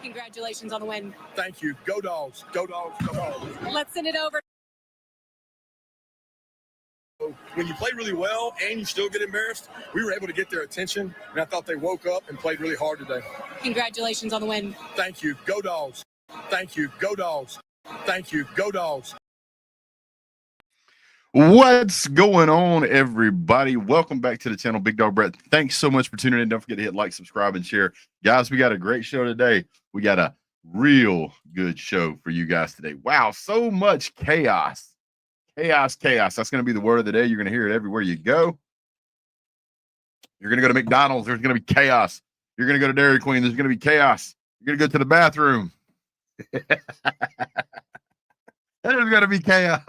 Congratulations on the win. Thank you. Go Dogs. Go Dogs. Go Dogs. Let's send it over. When you play really well and you still get embarrassed, we were able to get their attention, and I thought they woke up and played really hard today. Congratulations on the win. Thank you. Go Dogs. Thank you. Go Dogs. Thank you. Go Dogs. What's going on, everybody? Welcome back to the channel. Big Dog Brett. Thanks so much for tuning in. Don't forget to hit like, subscribe, and share. Guys, we got a great show today. We got a real good show for you guys today. Wow, so much chaos. Chaos. That's going to be the word of the day. You're going to hear it everywhere you go. You're going to go to McDonald's. There's going to be chaos. You're going to go to Dairy Queen. There's going to be chaos. You're going to go to the bathroom. There's going to be chaos.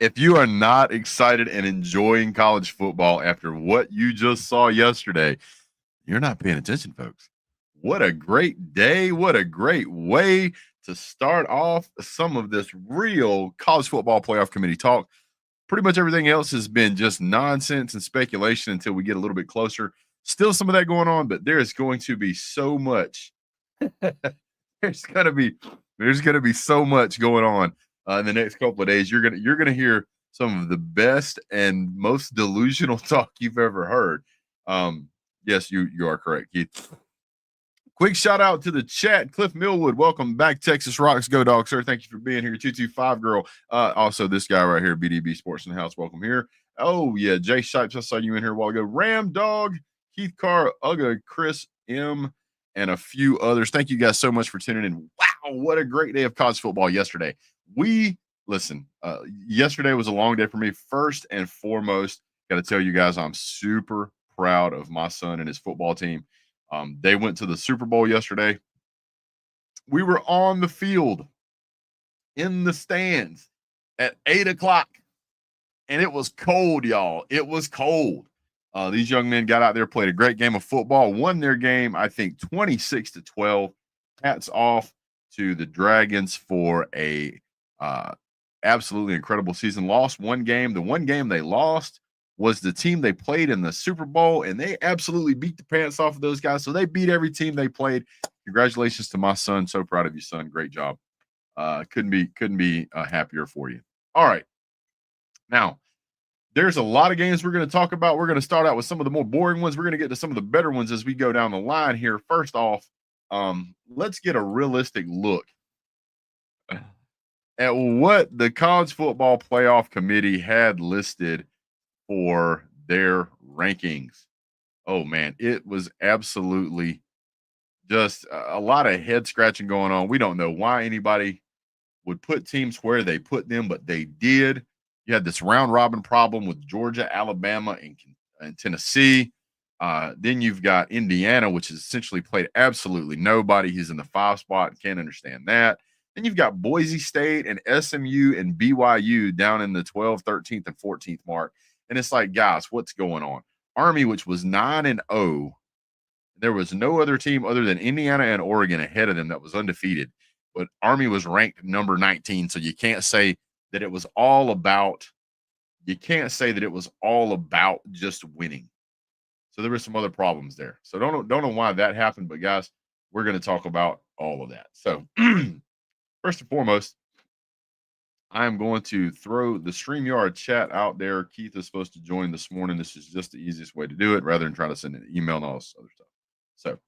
If you are not excited and enjoying college football after what you just saw yesterday, you're not paying attention, folks. What a great day. What a great way to start off some of this real college football playoff committee talk. Pretty much everything else has been just nonsense and speculation until we get a little bit closer. Still some of that going on, but there is going to be so much. There's going to be so much going on in the next couple of days. You're gonna hear some of the best and most delusional talk you've ever heard. Yes, you are correct, Keith. Quick shout out to the chat. Cliff Millwood, welcome back. Texas Rocks, go Dogs, sir. Thank you for being here. 225 girl. Also, this guy right here, BDB Sports in the House, welcome here. Oh, yeah, Jay Shipes, I saw you in here a while ago. Ram Dog, Keith Carr, Uga, Chris M., and a few others. Thank you guys so much for tuning in. Wow, what a great day of college football yesterday. Yesterday was a long day for me. First and foremost, got to tell you guys I'm super proud of my son and his football team. They went to the Super Bowl yesterday. We were on the field in the stands at 8 o'clock, and it was cold, y'all. It was cold. These young men got out there, played a great game of football, won their game, I think, 26-12. Hats off to the Dragons for a absolutely incredible season. Lost one game. The one game they lost was the team they played in the Super Bowl, and they absolutely beat the pants off of those guys. So they beat every team they played. Congratulations to my son. So proud of you, son. Great job. Couldn't be happier for you. All right. Now, there's a lot of games we're going to talk about. We're going to start out with some of the more boring ones. We're going to get to some of the better ones as we go down the line here. First off, let's get a realistic look at what the College Football Playoff Committee had listed for their rankings. Oh, man, it was absolutely just a lot of head scratching going on. We don't know why anybody would put teams where they put them, but they did. You had this round robin problem with Georgia, Alabama, and Tennessee. Then you've got Indiana, which has essentially played absolutely nobody. He's in the 5 spot. Can't understand that. Then you've got Boise State and SMU and BYU down in the 12th, 13th, and 14th mark. And it's like, guys, what's going on? Army, which was 9-0, there was no other team other than Indiana and Oregon ahead of them that was undefeated. But Army was ranked number 19, so you can't say that it was all about just winning. So there were some other problems there. So don't know why that happened, but guys, we're going to talk about all of that. So first and foremost, I am going to throw the StreamYard chat out there. Keith is supposed to join this morning. This is just the easiest way to do it rather than trying to send an email and all this other stuff. So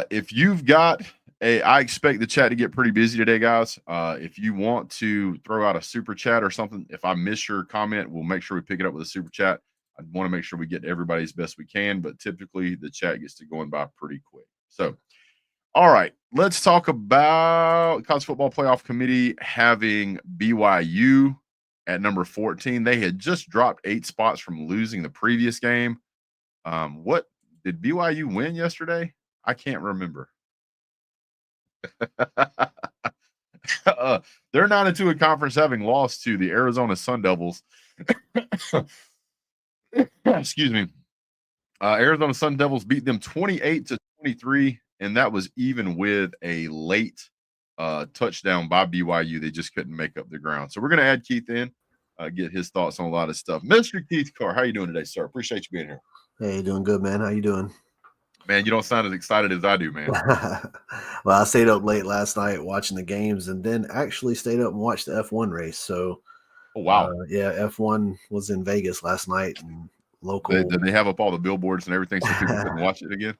if you've got I expect the chat to get pretty busy today, guys. If you want to throw out a super chat or something, if I miss your comment, we'll make sure we pick it up with a super chat. I want to make sure we get to everybody as best we can, but typically the chat gets to going by pretty quick. So, all right, let's talk about College Football Playoff Committee having BYU at number 14. They had just dropped 8 spots from losing the previous game. What did BYU win yesterday? I can't remember. They're 9-2 in conference, having lost to the Arizona Sun Devils. Excuse me. Arizona Sun Devils beat them 28-23, and that was even with a late touchdown by BYU. They just couldn't make up the ground. So we're going to add Keith in, get his thoughts on a lot of stuff. Mr. Keith Carr, how you doing today, sir? Appreciate you being here. Hey, doing good, man. How you doing? Man, you don't sound as excited as I do, man. Well, I stayed up late last night watching the games, and then actually stayed up and watched the F1 race. So, Oh, wow. yeah, F1 was in Vegas last night, and Did local. they have up all the billboards and everything so people couldn't watch it again?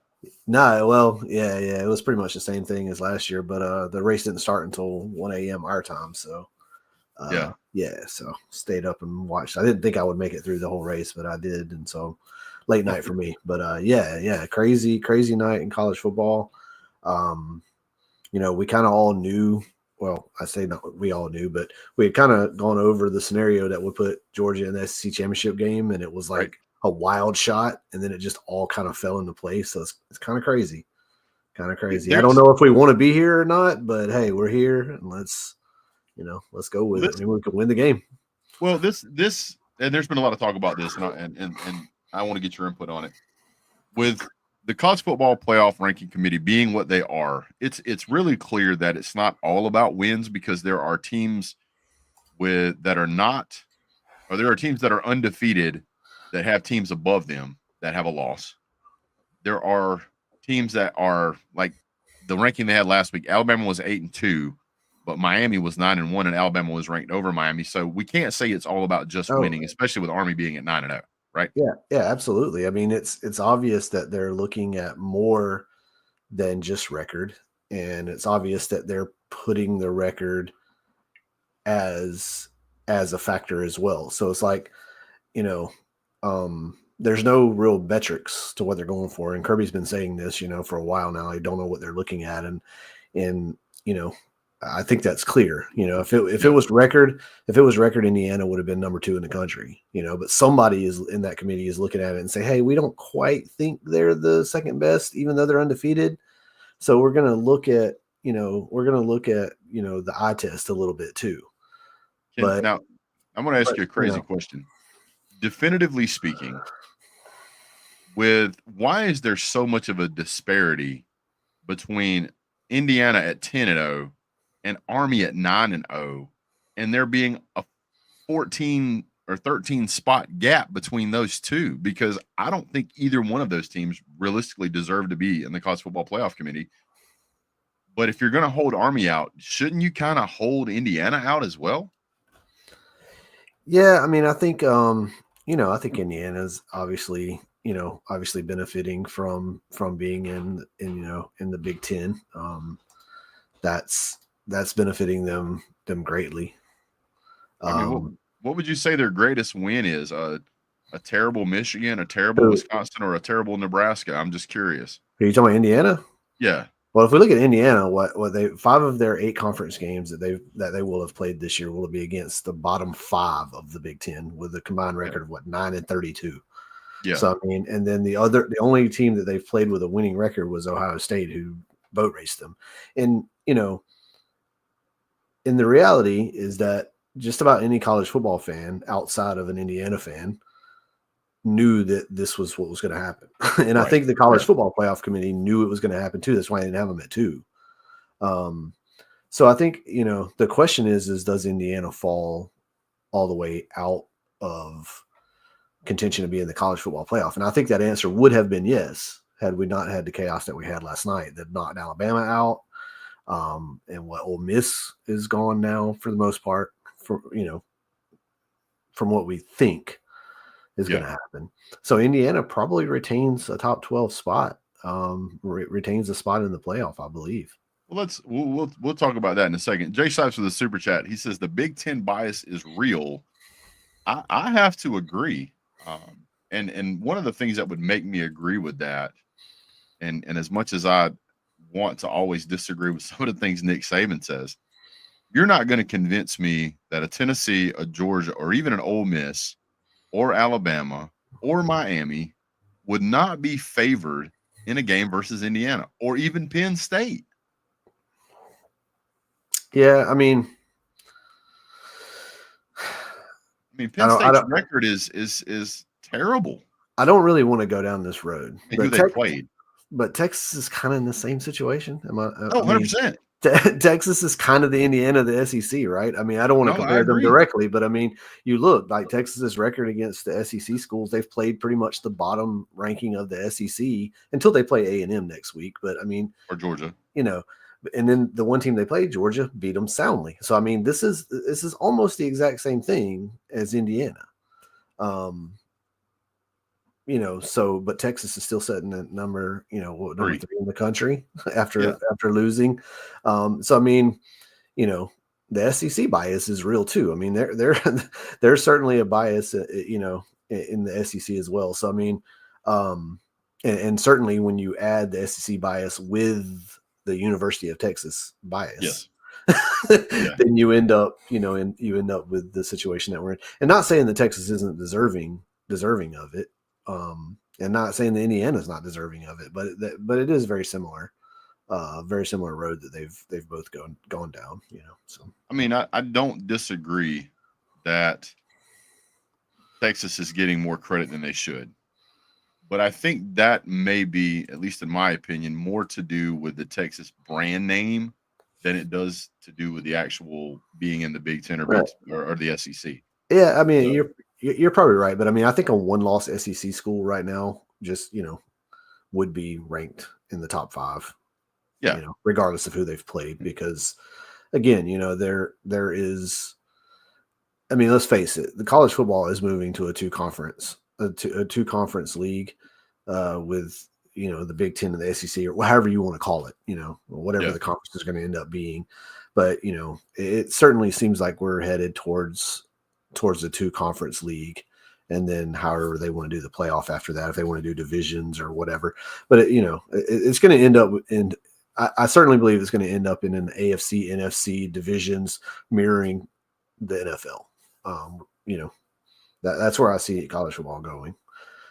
No, well, yeah, it was pretty much the same thing as last year, but the race didn't start until 1 a.m. our time. So, Yeah. yeah, so stayed up and watched. I didn't think I would make it through the whole race, but I did, and so late night for me. But yeah, crazy night in college football. Um, we kind of all knew. Well, I say not we all knew, but we had kind of gone over the scenario that would put Georgia in the SEC championship game, and it was Right. like a wild shot, and then it just all kind of fell into place. So it's kind of crazy, I don't know if we want to be here or not, but hey, we're here, and let's go with it. Maybe we can win the game. Well, this and there's been a lot of talk about this, and I want to get your input on it. With the college football playoff ranking committee being what they are, it's really clear that it's not all about wins, because there are teams that are not, or there are teams that are undefeated that have teams above them that have a loss. There are teams that are like the ranking they had last week. Alabama was 8-2, but Miami was 9-1, and Alabama was ranked over Miami. So we can't say it's all about just winning, especially with Army being at 9-0, right? Yeah, absolutely. I mean, it's obvious that they're looking at more than just record, and it's obvious that they're putting the record as a factor as well. So it's like, there's no real metrics to what they're going for. And Kirby's been saying this, for a while now. I don't know what they're looking at, and I think that's clear. If it was record, Indiana would have been number 2 in the country. But somebody is in that committee is looking at it and say, hey, we don't quite think they're the second best, even though they're undefeated. So we're going to look at the eye test a little bit too. Now, I'm going to ask you a crazy question. Definitively speaking, why is there so much of a disparity between Indiana at 10-0 and Army at 9-0, and there being a 14 or 13 spot gap between those two? Because I don't think either one of those teams realistically deserve to be in the college football playoff committee. But if you're going to hold Army out, shouldn't you kind of hold Indiana out as well? Yeah, I mean, I think I think Indiana's obviously benefiting from being in the Big Ten. That's benefiting them greatly. I mean, what would you say their greatest win is? A terrible Michigan, a terrible Wisconsin, or a terrible Nebraska? I'm just curious. Are you talking about Indiana? Yeah. Well, if we look at Indiana, what they 5 of their 8 conference games that they will have played this year will be against the bottom 5 of the Big Ten with a combined record of 9-32. Yeah. So I mean, and then the only team that they've played with a winning record was Ohio State, who boat raced them. And and the reality is that just about any college football fan outside of an Indiana fan knew that this was what was going to happen. And I think the college football playoff committee knew it was going to happen too. That's why they didn't have them at 2. So I think, the question is does Indiana fall all the way out of contention to be in the college football playoff? And I think that answer would have been yes, had we not had the chaos that we had last night that knocked Alabama out. And what Ole Miss is gone now for the most part, from what we think is going to happen. So Indiana probably retains a top 12 spot, retains a spot in the playoff, I believe. Well, we'll talk about that in a second. Jay Shipes with a super chat. He says the Big Ten bias is real. I have to agree. And one of the things that would make me agree with that, and as much as I want to always disagree with some of the things Nick Saban says, you're not going to convince me that a Tennessee, a Georgia, or even an Ole Miss, or Alabama, or Miami would not be favored in a game versus Indiana, or even Penn State. Yeah, I mean, Penn State's record is terrible. I don't really want to go down this road. Who they played. But Texas is kind of in the same situation. 100%. Texas is kind of the Indiana of the SEC, right? I mean, I don't want to No, I compare them agree. directly, but I mean, you look like Texas's record against the SEC schools. They've played pretty much the bottom ranking of the SEC until they play A&M next week. But I mean, Or Georgia. And then the one team they played, Georgia, beat them soundly. So I mean, this is almost the exact same thing as Indiana. But Texas is still setting at number 3 in the country after losing. So I mean, the SEC bias is real too. I mean, there's certainly a bias, in the SEC as well. So I mean, and certainly when you add the SEC bias with the University of Texas bias, then you end up, with the situation that we're in. And not saying that Texas isn't deserving of it. And not saying that Indiana is not deserving of it, but it is very similar road that they've both gone down, So I mean, I don't disagree that Texas is getting more credit than they should, but I think that may be, at least in my opinion, more to do with the Texas brand name than it does to do with the actual being in the Big Ten or the SEC. Yeah, I mean, you're probably right, but I mean, I think a one-loss SEC school right now just would be ranked in the top 5. Yeah, regardless of who they've played, because again, there is. I mean, let's face it, the college football is moving to a two conference league, with the Big Ten and the SEC, or however you want to call it, whatever the conference is going to end up being. But it certainly seems like we're headed towards the two conference league, and then however they want to do the playoff after that, if they want to do divisions or whatever. But it's going to end up in. I certainly believe it's going to end up in an AFC, NFC divisions mirroring the NFL. That's where I see college football going.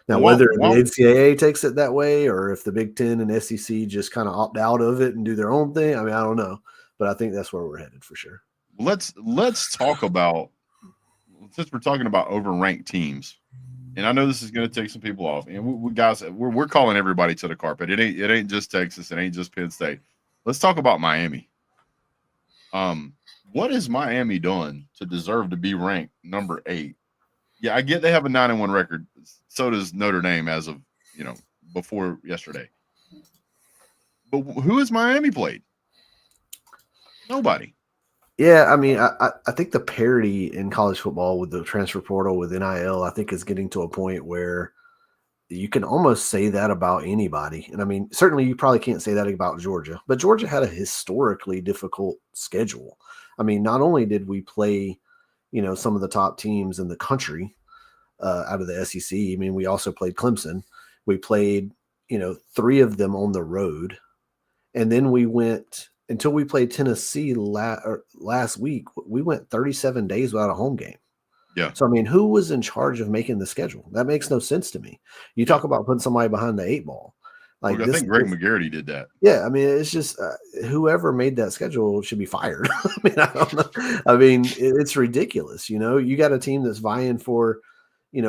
Now, whether the NCAA takes it that way, or if the Big Ten and SEC just kind of opt out of it and do their own thing, I mean, I don't know, but I think that's where we're headed for sure. Let's talk about, since we're talking about overranked teams, and I know this is going to take some people off, and we're calling everybody to the carpet. It ain't just Texas, it ain't just Penn State. Let's talk about Miami. What has Miami done to deserve to be ranked number 8? Yeah, I get they have a 9-1 record. So does Notre Dame as of before yesterday. But who has Miami played? Nobody. Yeah, I mean, I think the parity in college football with the transfer portal, with NIL, I think is getting to a point where you can almost say that about anybody. And I mean, certainly you probably can't say that about Georgia, but Georgia had a historically difficult schedule. I mean, not only did we play, some of the top teams in the country out of the SEC, I mean, we also played Clemson. We played, 3 of them on the road. And then we went, until we played Tennessee last week, we went 37 days without a home game. Yeah. So, I mean, who was in charge of making the schedule? That makes no sense to me. You talk about putting somebody behind the 8 ball. Like, I think Greg McGarity did that. Yeah. I mean, it's just whoever made that schedule should be fired. I mean, I don't know. I mean, it's ridiculous. You got a team that's vying for a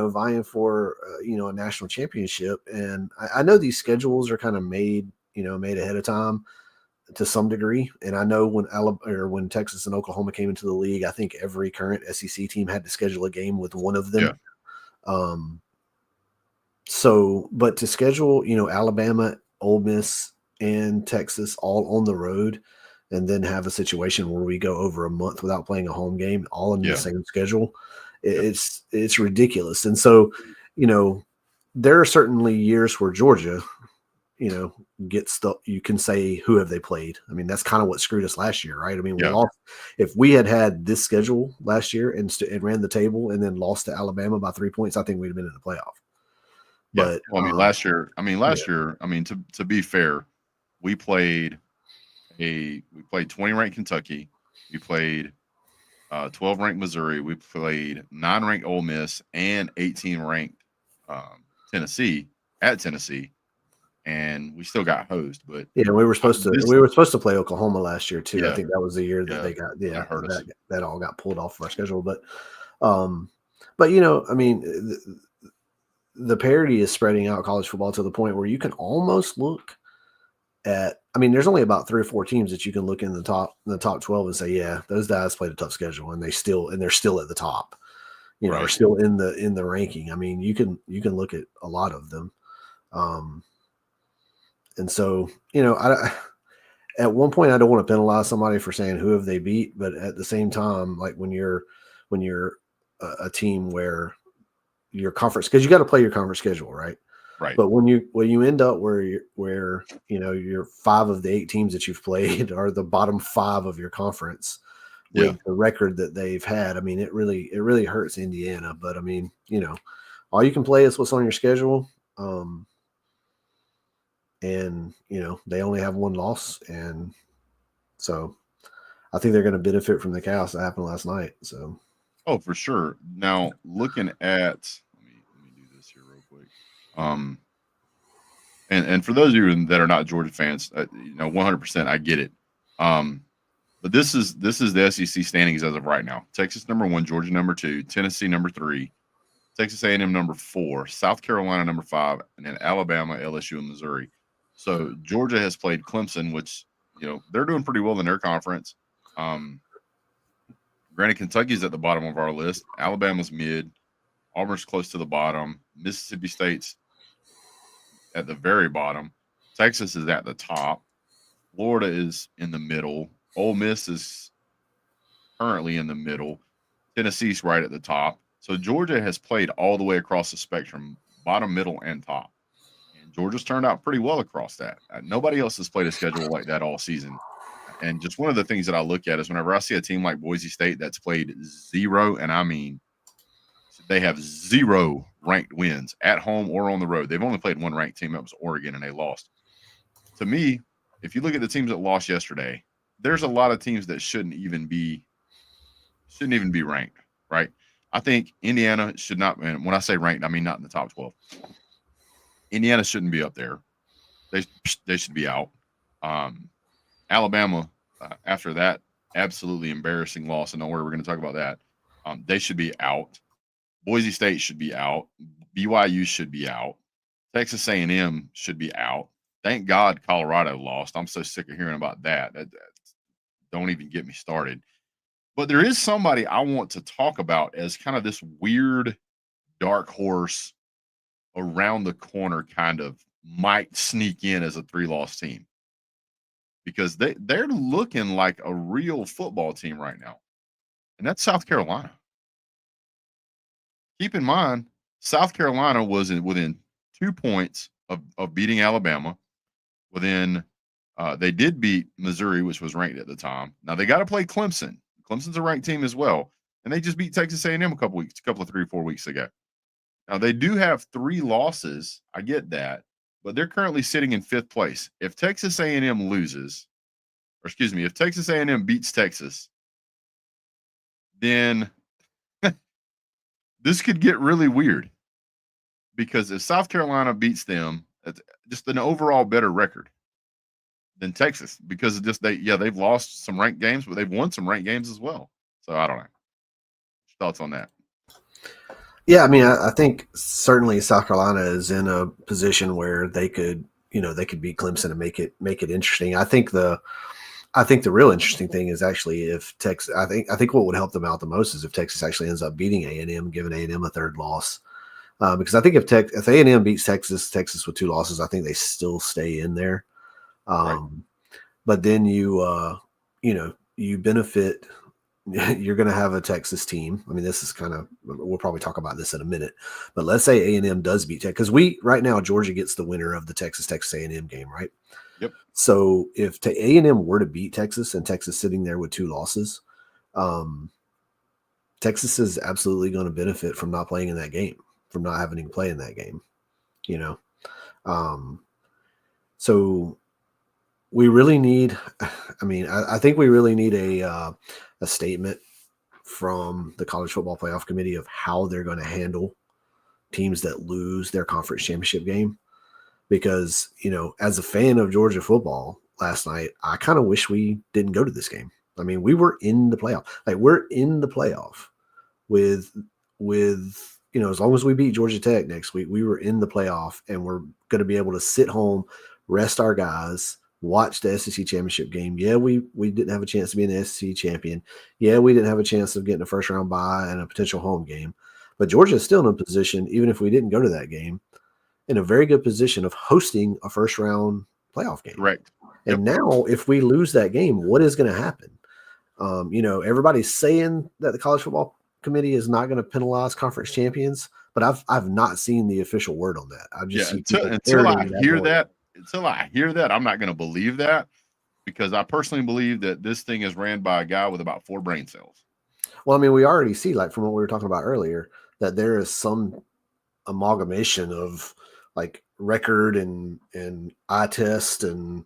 national championship. And I know these schedules are kind of made ahead of time to some degree. And I know when Texas and Oklahoma came into the league, I think every current SEC team had to schedule a game with one of them. Yeah. But to schedule, Alabama, Ole Miss, and Texas all on the road, and then have a situation where we go over a month without playing a home game, all in the same schedule, it's ridiculous. And so, there are certainly years where Georgia, gets you can say, who have they played? I mean, that's kind of what screwed us last year, right? I mean, we lost. If we had this schedule last year and ran the table and then lost to Alabama by 3 points, I think we'd have been in the playoff. But last year, to be fair, we played 20 ranked Kentucky, we played 12 ranked Missouri, we played 9 ranked Ole Miss, and 18 ranked Tennessee at Tennessee, and we still got hosed. But we were supposed to play Oklahoma last year too. Yeah. I think that was the year that they got that all got pulled off of our schedule. But I mean, the parity is spreading out college football to the point where you can almost look at I mean, there's only about 3 or 4 teams that you can look in the top 12 and say, yeah, those guys played a tough schedule, and they're still at the top. Are still in the ranking. I mean, you can look at a lot of them, and so at one point I don't want to penalize somebody for saying who have they beat, but at the same time, like when you're a team where your conference, because you got to play your conference schedule, right? Right. But when you end up where you're 5 of the 8 teams that you've played are the bottom 5 of your conference with the record that they've had, I mean, it really hurts Indiana. But I mean, all you can play is what's on your schedule. And they only have 1 loss, and so I think they're going to benefit from the chaos that happened last night. So, for sure. Now, looking at let me do this here real quick. And for those of you that are not Georgia fans, 100%, I get it. But this is the SEC standings as of right now. Texas number 1, Georgia number 2, Tennessee number 3, Texas A&M number 4, South Carolina number 5, and then Alabama, LSU, and Missouri. So Georgia has played Clemson, which they're doing pretty well in their conference. Granted, Kentucky's at the bottom of our list. Alabama's mid. Auburn's close to the bottom. Mississippi State's at the very bottom. Texas is at the top. Florida is in the middle. Ole Miss is currently in the middle. Tennessee's right at the top. So Georgia has played all the way across the spectrum, bottom, middle, and top. And Georgia's turned out pretty well across that. Nobody else has played a schedule like that all season. And just one of the things that I look at is whenever I see a team like Boise State that's played 0, and I mean they have 0 ranked wins at home or on the road. They've only played 1 ranked team. That was Oregon, and they lost. To me, if you look at the teams that lost yesterday, there's a lot of teams that shouldn't even be ranked, right? I think Indiana should not, and when I say ranked, I mean not in the top 12. Indiana shouldn't be up there. They should be out. Alabama, after that absolutely embarrassing loss, and don't worry, we're going to talk about that. They should be out. Boise State should be out. BYU should be out. Texas A&M should be out. Thank God Colorado lost. I'm so sick of hearing about that. Don't even get me started. But there is somebody I want to talk about as kind of this weird dark horse around the corner, kind of might sneak in as a 3-loss team, because they're looking like a real football team right now, and that's South Carolina. Keep in mind, South Carolina was within 2 points of beating Alabama. They did beat Missouri, which was ranked at the time. Now they got to play Clemson. Clemson's a ranked team as well, and they just beat Texas A&M a couple of 3 or 4 weeks ago. Now they do have 3 losses. I get that, but they're currently sitting in 5th place. If Texas A&M loses, or excuse me, if Texas A&M beats Texas, then this could get really weird, because if South Carolina beats them, it's just an overall better record than Texas, because of just they've lost some ranked games, but they've won some ranked games as well. So I don't know. Thoughts on that? Yeah, I mean, I think certainly South Carolina is in a position where they could beat Clemson and make it interesting. I think the real interesting thing is actually if Texas. I think what would help them out the most is if Texas actually ends up beating A&M, giving A&M a 3rd loss. Because I think if A&M beats Texas with 2 losses, I think they still stay in there. Right. But then you benefit. You're going to have a Texas team. I mean, this is we'll probably talk about this in a minute, but let's say A&M does beat Texas, because right now Georgia gets the winner of the Texas A&M game, right? Yep. So if A&M were to beat Texas, and Texas sitting there with 2 losses, Texas is absolutely going to benefit from not playing in that game, from not having to play in that game, So we really need, I think we really need a statement from the College Football Playoff Committee of how they're going to handle teams that lose their conference championship game. Because, as a fan of Georgia football last night, I kind of wish we didn't go to this game. I mean, we were in the playoff. Like, we're in the playoff with as long as we beat Georgia Tech next week, we were in the playoff, and we're going to be able to sit home, rest our guys, watch the SEC championship game. Yeah, we didn't have a chance to be an SEC champion. Yeah, we didn't have a chance of getting a first round bye and a potential home game. But Georgia is still in a position, even if we didn't go to that game, in a very good position of hosting a first round playoff game. Correct. And now, if we lose that game, what is going to happen? Everybody's saying that the college football committee is not going to penalize conference champions, but I've not seen the official word on that. I've just until I hear that, I'm not going to believe that, because I personally believe that this thing is ran by a guy with about 4 brain cells. Well, I mean, we already see, like from what we were talking about earlier, that there is some amalgamation of like record and eye test and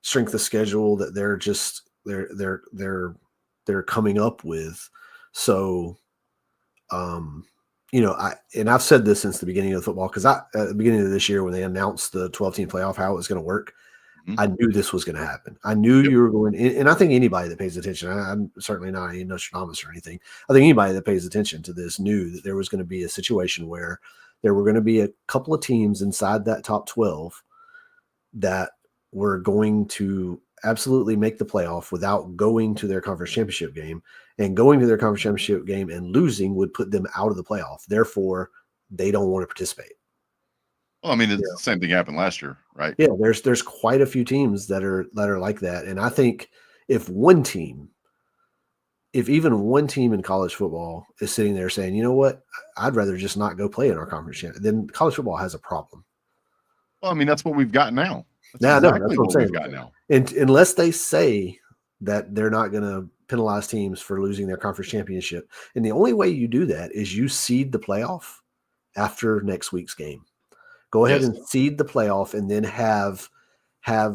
strength of schedule that they're coming up with. So, I've said this since the beginning of the football, because at the beginning of this year when they announced the 12-team playoff, how it was going to work, I knew this was going to happen. I knew you were going, and I think anybody that pays attention, I'm certainly not a Nostradamus or anything. I think anybody that pays attention to this knew that there was going to be a situation where there were going to be a couple of teams inside that top 12 that were going to absolutely make the playoff without going to their conference championship game, and going to their conference championship game and losing would put them out of the playoff. Therefore, they don't want to participate. Well, I mean, the same thing happened last year, right? Yeah, there's quite a few teams that are like that. And I think if even one team in college football is sitting there saying, you know what, I'd rather just not go play in our conference championship, then college football has a problem. Well, I mean, that's what we've got now. That's what I'm saying. We've got now. And unless they say that they're not going to penalize teams for losing their conference championship, and the only way you do that is you seed the playoff after next week's game. Go ahead and seed the playoff, and then have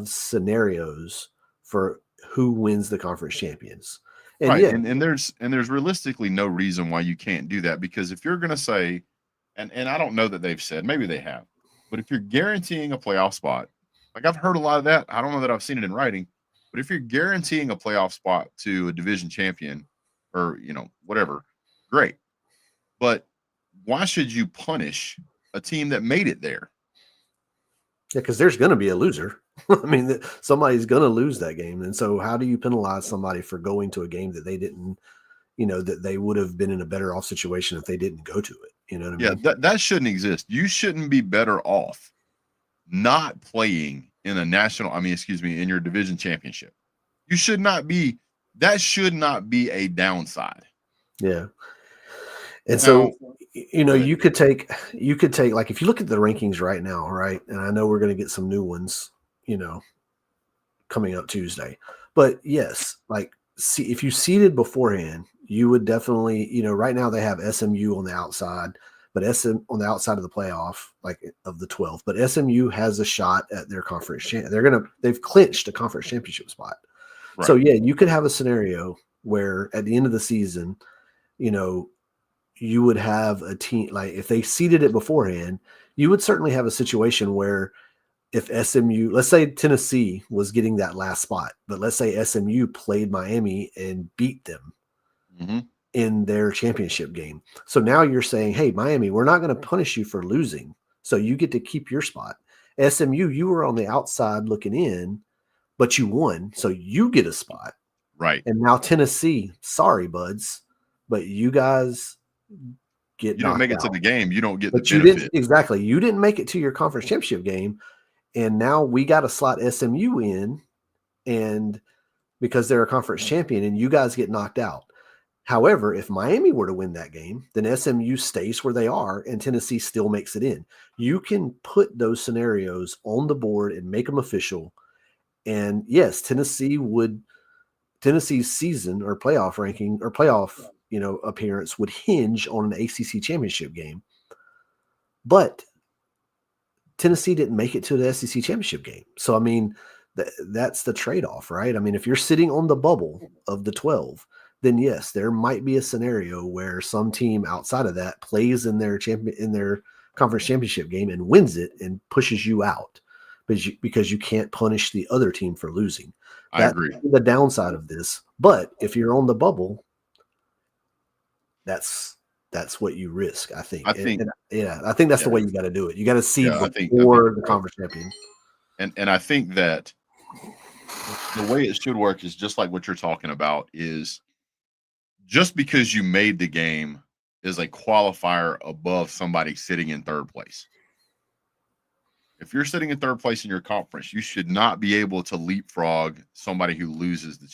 scenarios for who wins the conference champions. And right. And there's realistically no reason why you can't do that, because if you're going to say, and I don't know that they've said, maybe they have, but if you're guaranteeing a playoff spot, like I've heard a lot of that. I don't know that I've seen it in writing, but if you're guaranteeing a playoff spot to a division champion or, whatever, great. But why should you punish a team that made it there? Yeah, because there's going to be a loser. I mean, somebody's going to lose that game. And so how do you penalize somebody for going to a game that they didn't, that they would have been in a better off situation if they didn't go to it? You know what I mean? Yeah, that shouldn't exist. You shouldn't be better off not playing in in your division championship. You should not be, that should not be a downside. Yeah. And so, you could take, like, if you look at the rankings right now, right? And I know we're going to get some new ones, coming up Tuesday, but yes, like, see, if you seeded beforehand, you would definitely, right now they have SMU on the outside, but on the outside of the playoff, like of the 12, but SMU has a shot at their conference. They've clinched a conference championship spot. Right. So yeah, you could have a scenario where at the end of the season, you would have a team, like if they seeded it beforehand, you would certainly have a situation where if SMU, let's say Tennessee was getting that last spot, but let's say SMU played Miami and beat them in their championship game. So now you're saying, hey, Miami, we're not going to punish you for losing. So you get to keep your spot. SMU, you were on the outside looking in, but you won. So you get a spot. Right. And now Tennessee, sorry, buds, but you guys get you don't make it to the game. You don't get but the benefit. Exactly. You didn't make it to your conference championship game. And now we got to slot SMU in, and because they're a conference champion, and you guys get knocked out. However, if Miami were to win that game, then SMU stays where they are and Tennessee still makes it in. You can put those scenarios on the board and make them official. And yes, Tennessee's season or playoff ranking or playoff, appearance would hinge on an ACC championship game. But Tennessee didn't make it to the SEC championship game. So, I mean, that's the trade-off, right? I mean, if you're sitting on the bubble of the 12, then yes, there might be a scenario where some team outside of that plays in their conference championship game and wins it and pushes you out because you can't punish the other team for losing. I agree. The downside of this. But if you're on the bubble, that's what you risk, I think. I think that's the way you got to do it. You got to seed before the conference champion. And I think that the way it should work is just like what you're talking about. Is just because you made the game is a qualifier above somebody sitting in third place. If you're sitting in third place in your conference, you should not be able to leapfrog somebody who loses the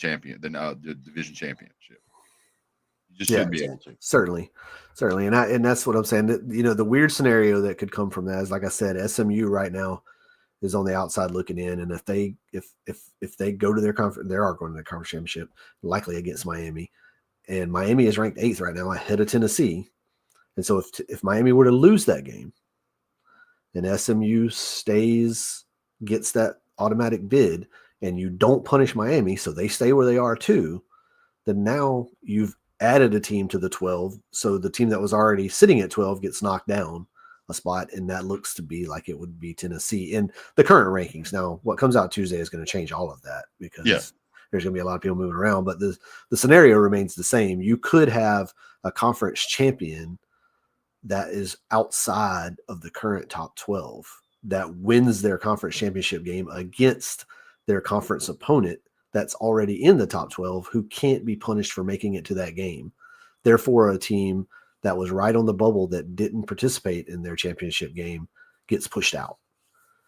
division championship. You just shouldn't be able to. Certainly, and that's what I'm saying. That, the weird scenario that could come from that is, like I said, SMU right now is on the outside looking in, and if they go to their conference, they are going to the conference championship, likely against Miami, and Miami is ranked 8th right now, ahead of Tennessee, and so if Miami were to lose that game, and SMU gets that automatic bid, and you don't punish Miami, so they stay where they are too, then now you've added a team to the 12. So the team that was already sitting at 12 gets knocked down a spot, and that looks to be like it would be Tennessee in the current rankings. Now, what comes out Tuesday is going to change all of that because there's going to be a lot of people moving around, but the scenario remains the same. You could have a conference champion that is outside of the current top 12 that wins their conference championship game against their conference opponent that's already in the top 12 who can't be punished for making it to that game. Therefore, a team that was right on the bubble that didn't participate in their championship game gets pushed out.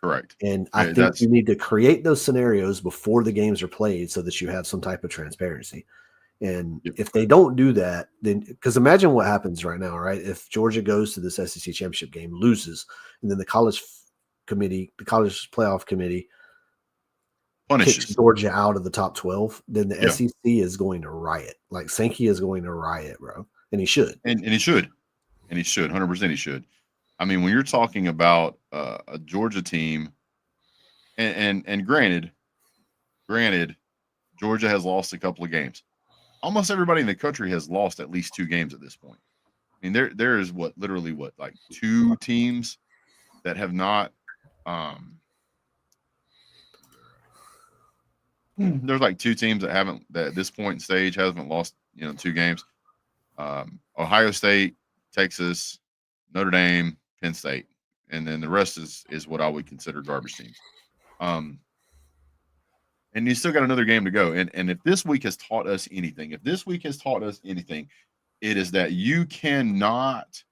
Correct. And I think you need to create those scenarios before the games are played so that you have some type of transparency. And if they don't do that, then because imagine what happens right now, right? If Georgia goes to this SEC championship game, loses, and then the college playoff committee punishes kicks Georgia out of the top 12, then the SEC is going to riot. Like Sankey is going to riot, bro. And he should. And he should. And he should. 100% he should. I mean, when you're talking about a Georgia team, and granted, Georgia has lost a couple of games. Almost everybody in the country has lost at least 2 games at this point. I mean, there is literally 2 teams that have not there's 2 teams that at this point in stage haven't lost 2 games. Ohio State, Texas, Notre Dame, Penn State, and then the rest is what I would consider garbage teams. And you still got another game to go. And if this week has taught us anything, it is that you cannot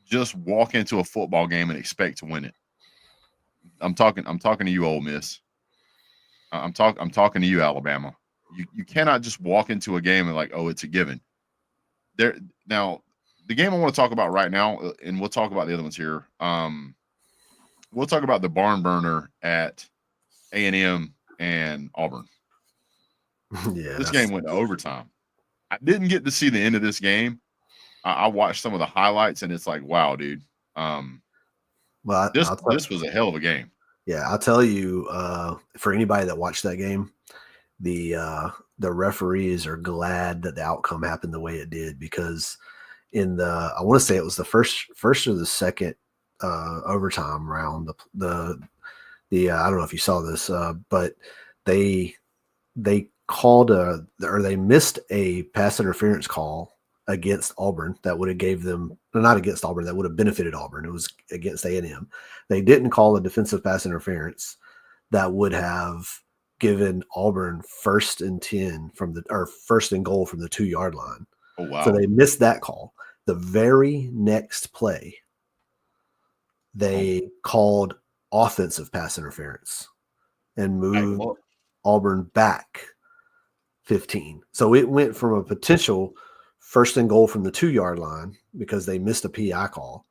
just walk into a football game and expect to win it. I'm talking to you, Ole Miss. I'm talking to you, Alabama. You cannot just walk into a game and it's a given. Now, the game I want to talk about right now, and we'll talk about the other ones here. We'll talk about the barn burner at A&M and Auburn. Yeah, this game went to overtime. I didn't get to see the end of this game. I watched some of the highlights, and it's wow, dude. This was a hell of a game. Yeah, I'll tell you, for anybody that watched that game, the referees are glad that the outcome happened the way it did, because I want to say it was the first or the second overtime round, the I don't know if you saw this, but they called they missed a pass interference call against Auburn that would have gave them, not against Auburn, that would have benefited Auburn. It was against A&M. They didn't call a defensive pass interference that would have given Auburn 1st and 10 1st and goal from the 2-yard line. Oh, wow. So they missed that call. The very next play, they called offensive pass interference and moved Auburn back 15. So it went from a potential 1st and goal from the 2-yard line because they missed a PI call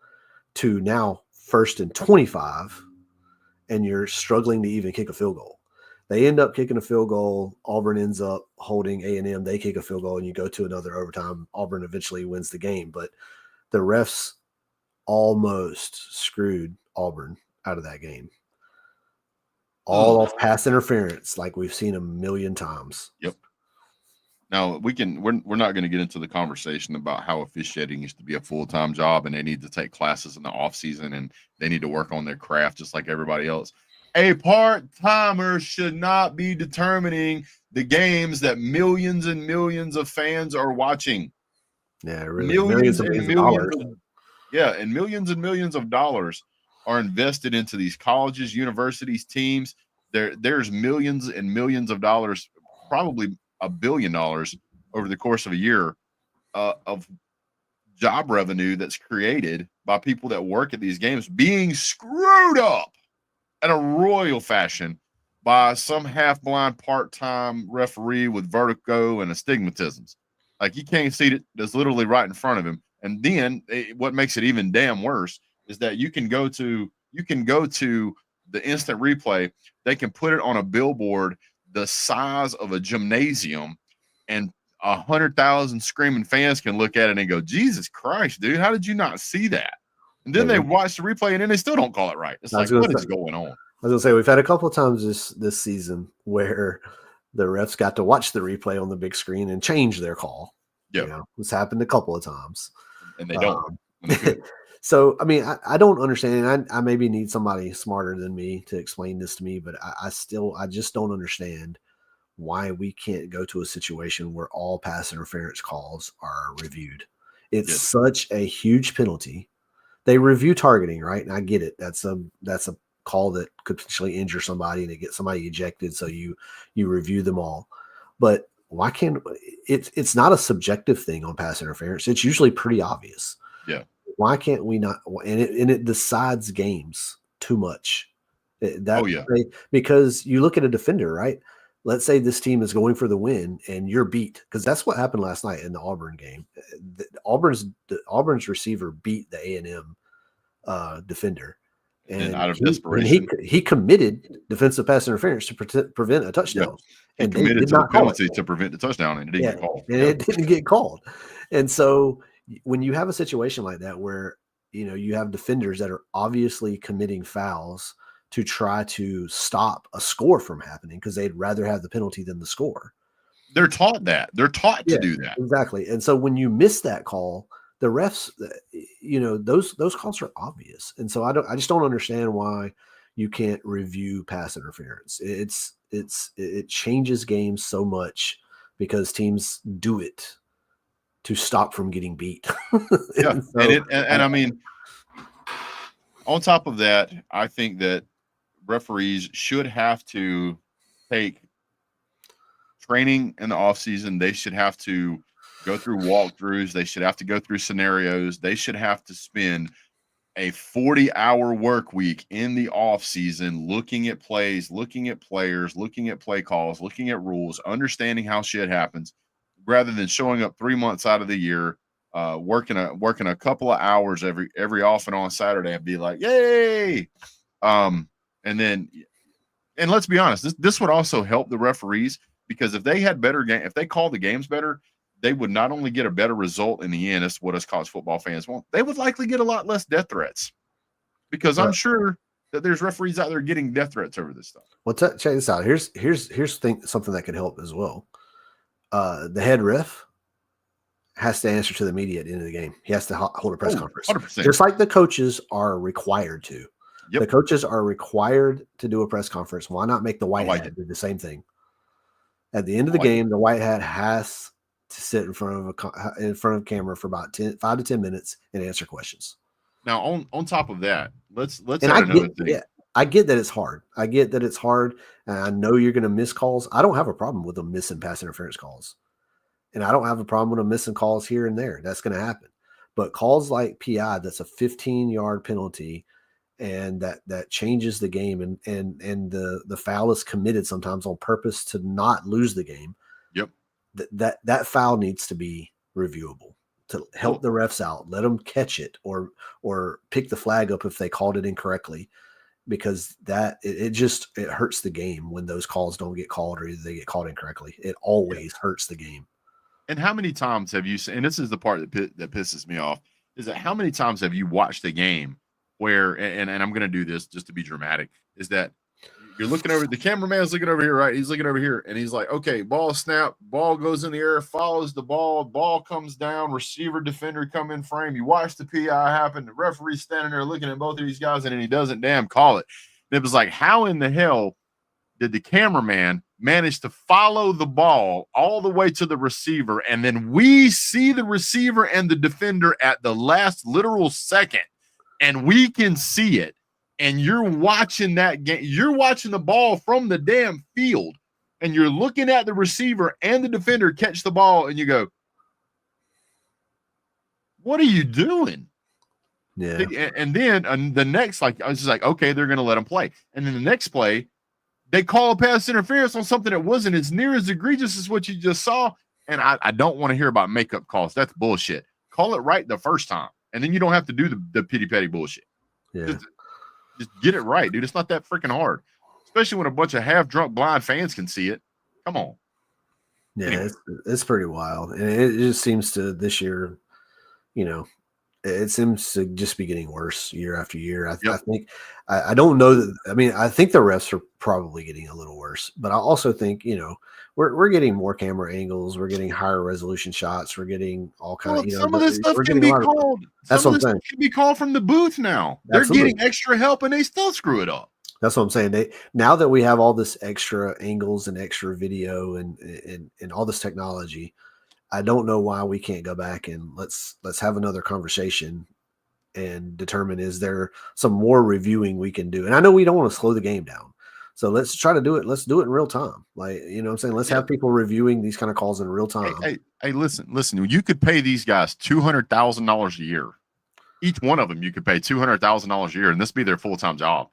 to now 1st and 25, and you're struggling to even kick a field goal. They end up kicking a field goal. Auburn ends up holding A&M. They kick a field goal, and you go to another overtime. Auburn eventually wins the game, but the refs almost screwed Auburn out of that game. All off pass interference, like we've seen a million times. Yep. Now we're not going to get into the conversation about how officiating used to be a full-time job and they need to take classes in the off season and they need to work on their craft just like everybody else. A part-timer should not be determining the games that millions and millions of fans are watching. Yeah, really. Millions and millions of dollars are invested into these colleges, universities, teams. There's millions and millions of dollars, probably $1 billion over the course of a year of job revenue that's created by people that work at these games being screwed up in a royal fashion by some half-blind part-time referee with vertigo and astigmatisms. Like, you can't see it. That's literally right in front of him. And then what makes it even damn worse is that you can go to the instant replay. They can put it on a billboard the size of a gymnasium, and 100,000 screaming fans can look at it and go, Jesus Christ, dude, how did you not see that? And then they watch the replay and then they still don't call it right. It's like, what is going on? I was gonna say, we've had a couple of times this season where the refs got to watch the replay on the big screen and change their call. Yeah, it's happened a couple of times, and they don't. So, I mean, I don't understand. I maybe need somebody smarter than me to explain this to me, but I just don't understand why we can't go to a situation where all pass interference calls are reviewed. It's such a huge penalty. They review targeting, right? And I get it. That's a call that could potentially injure somebody and it get somebody ejected. So you review them all. But why can't it's not a subjective thing on pass interference? It's usually pretty obvious. Yeah. Why can't we not? And it decides games too much. Because you look at a defender, right? Let's say this team is going for the win and you're beat, because that's what happened last night in the Auburn game. Auburn's receiver beat the A&M defender, and out of desperation, he committed defensive pass interference to prevent a touchdown. Yeah. And committed to the penalty to prevent the touchdown, and it didn't get called. And it didn't get called. And so when you have a situation like that where you have defenders that are obviously committing fouls to try to stop a score from happening because they'd rather have the penalty than the score. They're taught that. They're taught to do that. Exactly. And so when you miss that call, the refs, those calls are obvious. And so I just don't understand why you can't review pass interference. It changes games so much because teams do it to stop from getting beat. Yeah. And I mean, on top of that, I think that referees should have to take training in the offseason. They should have to go through walkthroughs. They should have to go through scenarios. They should have to spend a 40-hour work week in the offseason looking at plays, looking at players, looking at play calls, looking at rules, understanding how shit happens, rather than showing up 3 months out of the year, working a couple of hours every off and on Saturday and be like, yay. And let's be honest, this would also help the referees, because if they had better game, if they called the games better, they would not only get a better result in the end. That's what us college football fans want. They would likely get a lot less death threats, because I'm sure that there's referees out there getting death threats over this stuff. Well, check this out. Here's something that could help as well. The head ref has to answer to the media at the end of the game. He has to hold a press conference, 100%. Just like the coaches are required to. Yep. The coaches are required to do a press conference. Why not make the white hat do the same thing? At the end of the game, the white hat has to sit in front of camera for about 5 to 10 minutes and answer questions. Now, on top of that, let's add another thing. Yeah, I get that it's hard. And I know you're going to miss calls. I don't have a problem with them missing pass interference calls. And I don't have a problem with them missing calls here and there. That's going to happen. But calls like PI, that's a 15-yard penalty, and that changes the game, and the foul is committed sometimes on purpose to not lose the game. Yep. That foul needs to be reviewable to help the refs out. Let them catch it or pick the flag up if they called it incorrectly, because it hurts the game when those calls don't get called or they get called incorrectly. It always hurts the game. And how many times have you seen, and this is the part that pisses me off, is that how many times have you watched a game where, and I'm going to do this just to be dramatic, is that you're looking over, the cameraman's looking over here, right? He's looking over here, and he's like, okay, ball snap, ball goes in the air, follows the ball comes down, receiver, defender come in frame. You watch the PI happen, the referee's standing there looking at both of these guys, and then he doesn't damn call it. And it was like, how in the hell did the cameraman manage to follow the ball all the way to the receiver, and then we see the receiver and the defender at the last literal second, and we can see it, and you're watching that game, you're watching the ball from the damn field, and you're looking at the receiver and the defender catch the ball, and you go, what are you doing? Yeah. And then the next, like, I was just like, okay, they're going to let him play. And then the next play, they call a pass interference on something that wasn't as near as egregious as what you just saw. And I don't want to hear about makeup calls. That's bullshit. Call it right the first time, and then you don't have to do the pity-patty bullshit. Yeah. Just get it right, dude. It's not that freaking hard, especially when a bunch of half-drunk blind fans can see it. Come on. Yeah, Anyway. it's pretty wild. And it just seems to this year, it seems to just be getting worse year after year. I think I don't know that. I mean, I think the refs are probably getting a little worse, but I also think we're getting more camera angles, we're getting higher resolution shots, we're getting all kind of some of this stuff can be called. That's what I'm saying. Can be called from the booth now. They're getting extra help and they still screw it up. That's what I'm saying. Now that we have all this extra angles and extra video and all this technology, I don't know why we can't go back and let's have another conversation and determine, is there some more reviewing we can do? And I know we don't want to slow the game down, so let's try to do it. Let's do it in real time. Like, what I'm saying, let's have people reviewing these kind of calls in real time. Hey, listen. You could pay these guys $200,000 a year. Each one of them, you could pay $200,000 a year, and this be their full-time job.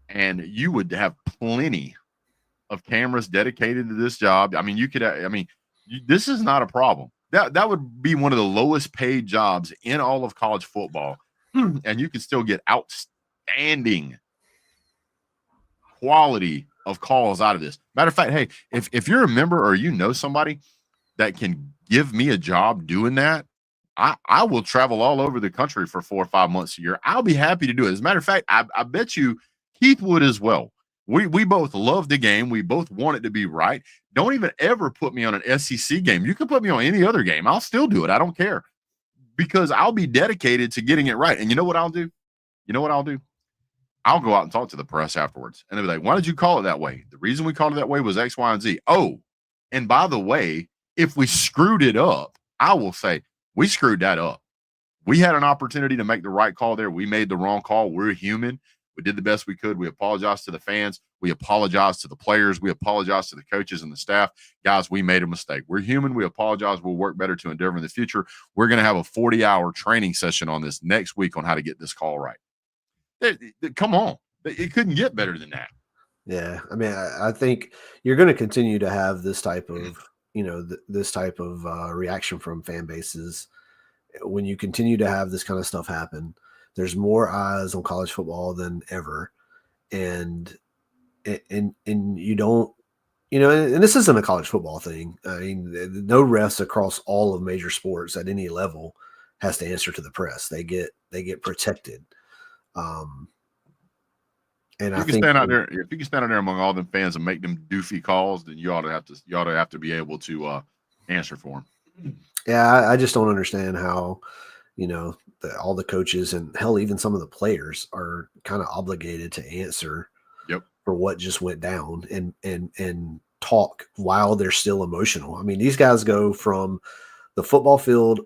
And you would have plenty of cameras dedicated to this job. I mean, this is not a problem. That would be one of the lowest paid jobs in all of college football. And you can still get outstanding quality of calls out of this. Matter of fact, hey, if you're a member or somebody that can give me a job doing that, I will travel all over the country for 4 or 5 months a year. I'll be happy to do it. As a matter of fact, I bet you Keith would as well. We both love the game. We both want it to be right. Don't even ever put me on an SEC game. You can put me on any other game. I'll still do it. I don't care, because I'll be dedicated to getting it right. And you know what I'll do? I'll go out and talk to the press afterwards. And they'll be like, why did you call it that way? The reason we called it that way was X, Y, and Z. Oh, and by the way, if we screwed it up, I will say, we screwed that up. We had an opportunity to make the right call there. We made the wrong call. We're human. We did the best we could. We apologize to the fans. We apologize to the players. We apologize to the coaches and the staff. Guys, we made a mistake. We're human. We apologize. We'll work better to endeavor in the future. We're going to have a 40-hour training session on this next week on how to get this call right. Come on. It couldn't get better than that. Yeah. I mean, I think you're going to continue to have this type of, reaction from fan bases when you continue to have this kind of stuff happen. There's more eyes on college football than ever. And you don't, and this isn't a college football thing. I mean, no refs across all of major sports at any level has to answer to the press. They get protected. And if you can stand out there among all them fans and make them doofy calls, then you ought to have to be able to answer for them. Yeah, I just don't understand how, all the coaches and hell, even some of the players are kind of obligated to answer for what just went down and talk while they're still emotional. I mean, these guys go from the football field,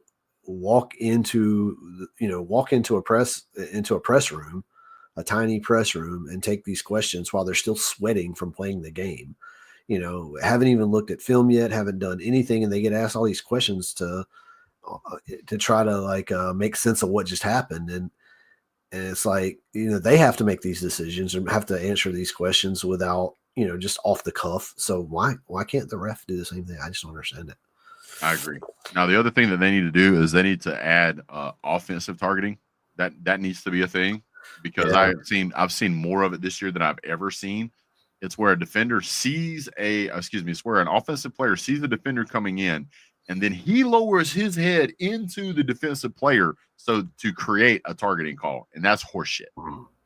walk into a press room, a tiny press room, and take these questions while they're still sweating from playing the game. Haven't even looked at film yet, haven't done anything, and they get asked all these questions to try to make sense of what just happened. And it's like, they have to make these decisions and have to answer these questions without, just off the cuff. So why can't the ref do the same thing? I just don't understand it. I agree. Now, the other thing that they need to do is they need to add offensive targeting. That needs to be a thing, because I've seen more of it this year than I've ever seen. It's where it's where an offensive player sees the defender coming in, and then he lowers his head into the defensive player to create a targeting call, and that's horseshit.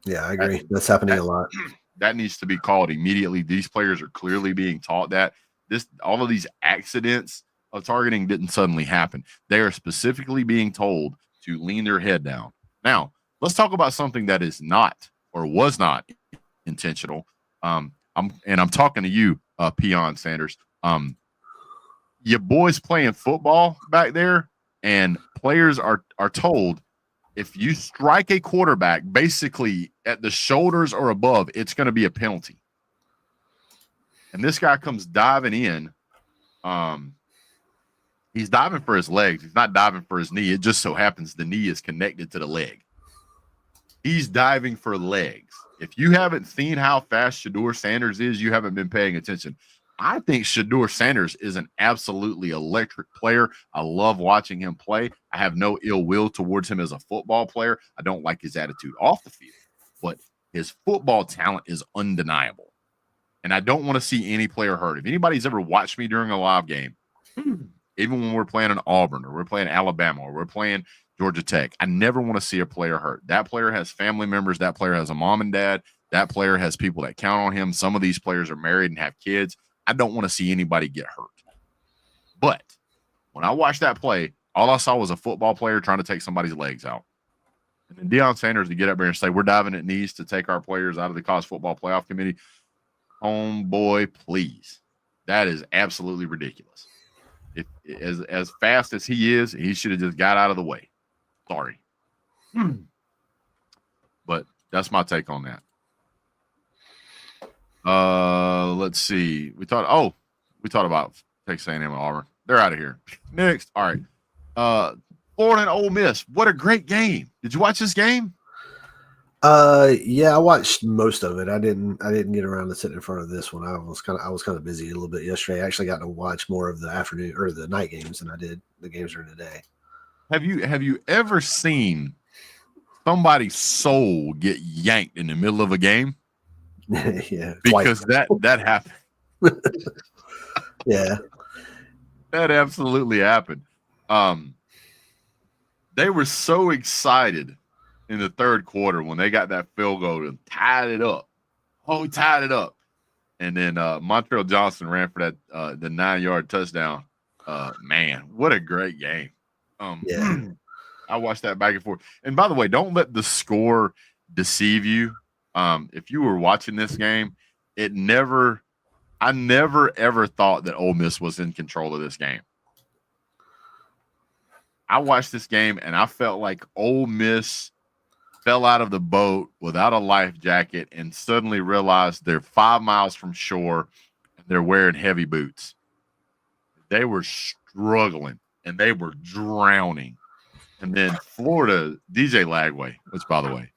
Yeah, I agree. That's happening a lot. That needs to be called immediately. These players are clearly being taught that. All of these accidents of targeting didn't suddenly happen. They are specifically being told to lean their head down. Now, let's talk about something that is not or was not intentional. I'm talking to you, Peon Sanders. Your boys playing football back there, and players are told, if you strike a quarterback, basically at the shoulders or above, it's going to be a penalty. And this guy comes diving in. He's diving for his legs. He's not diving for his knee. It just so happens the knee is connected to the leg. He's diving for legs. If you haven't seen how fast Shedeur Sanders is, you haven't been paying attention. I think Shedeur Sanders is an absolutely electric player. I love watching him play. I have no ill will towards him as a football player. I don't like his attitude off the field, but his football talent is undeniable. And I don't want to see any player hurt. If anybody's ever watched me during a live game, even when we're playing in Auburn or we're playing Alabama or we're playing Georgia Tech, I never want to see a player hurt. That player has family members. That player has a mom and dad. That player has people that count on him. Some of these players are married and have kids. I don't want to see anybody get hurt. But when I watched that play, all I saw was a football player trying to take somebody's legs out. And then Deion Sanders to get up there and say, we're diving at knees to take our players out of the college football playoff committee. Homeboy, please. That is absolutely ridiculous. As fast as he is, he should have just got out of the way. Sorry. But that's my take on that. Let's see. We talked about Texas A&M and Auburn. They're out of here. Next. All right. Florida and Ole Miss. What a great game. Did you watch this game? Yeah, I watched most of it. I didn't get around to sitting in front of this one. I was kind of busy a little bit yesterday. I actually got to watch more of the afternoon or the night games than I did the games during the day. Have you ever seen somebody's soul get yanked in the middle of a game? Yeah, because that happened. Yeah, that absolutely happened. They were so excited in the third quarter when they got that field goal and tied it up. Oh, we tied it up. And then Montrell Johnson ran for that the 9-yard touchdown. Man, what a great game. Yeah. I watched that back and forth. And by the way, don't let the score deceive you. If you were watching this game, I never ever thought that Ole Miss was in control of this game. I watched this game and I felt like Ole Miss fell out of the boat without a life jacket and suddenly realized they're 5 miles from shore and they're wearing heavy boots. They were struggling and they were drowning. And then Florida, DJ Lagway, which by the way,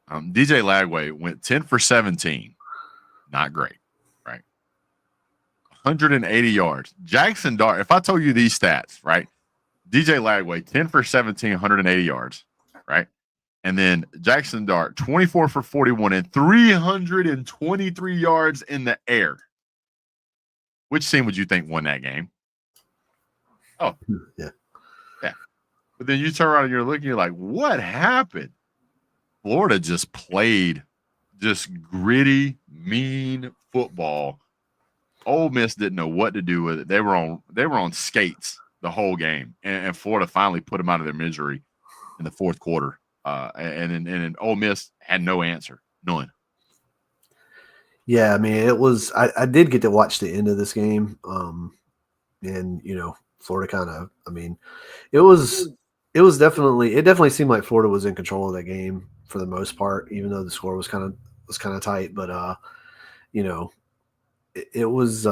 DJ Lagway went 10 for 17. Not great, right? 180 yards. Jackson Dart, if I told you these stats, right? DJ Lagway, 10 for 17, 180 yards, right? And then Jackson Dart, 24 for 41 and 323 yards in the air. Which team would you think won that game? Oh, yeah. But then you turn around and you're looking, you're like, what happened? Florida just played just gritty, mean football. Ole Miss didn't know what to do with it. They were on skates the whole game, and Florida finally put them out of their misery in the fourth quarter. And Ole Miss had no answer, none. Yeah, I mean, it was. I did get to watch the end of this game, and Florida kind of. I mean, it definitely seemed like Florida was in control of that game for the most part, even though the score was kind of tight. But it was.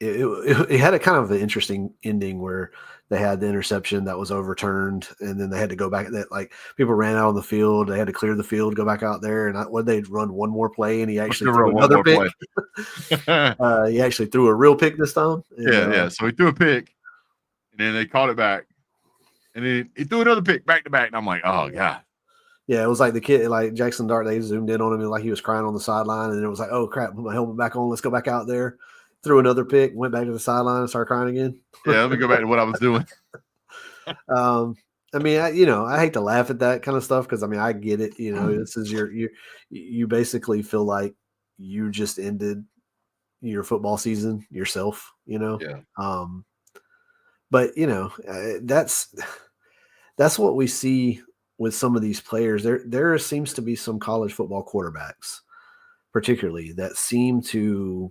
It had a kind of an interesting ending where they had the interception that was overturned, and then they had to go back. That like people ran out on the field, they had to clear the field, go back out there, and they'd run one more play, and he actually threw another pick. He actually threw a real pick this time. And, yeah. So he threw a pick, and then they caught it back, and then he threw another pick back to back, and I'm like, oh god. Yeah, it was like the kid, like Jackson Dart. They zoomed in on him, and like he was crying on the sideline, and then it was like, oh crap, put my helmet back on, let's go back out there. Threw another pick, went back to the sideline, and started crying again. Yeah, let me go back to what I was doing. I mean, I hate to laugh at that kind of stuff because I mean, I get it. This is you basically feel like you just ended your football season yourself. Yeah. But that's what we see with some of these players. There seems to be some college football quarterbacks, particularly, that seem to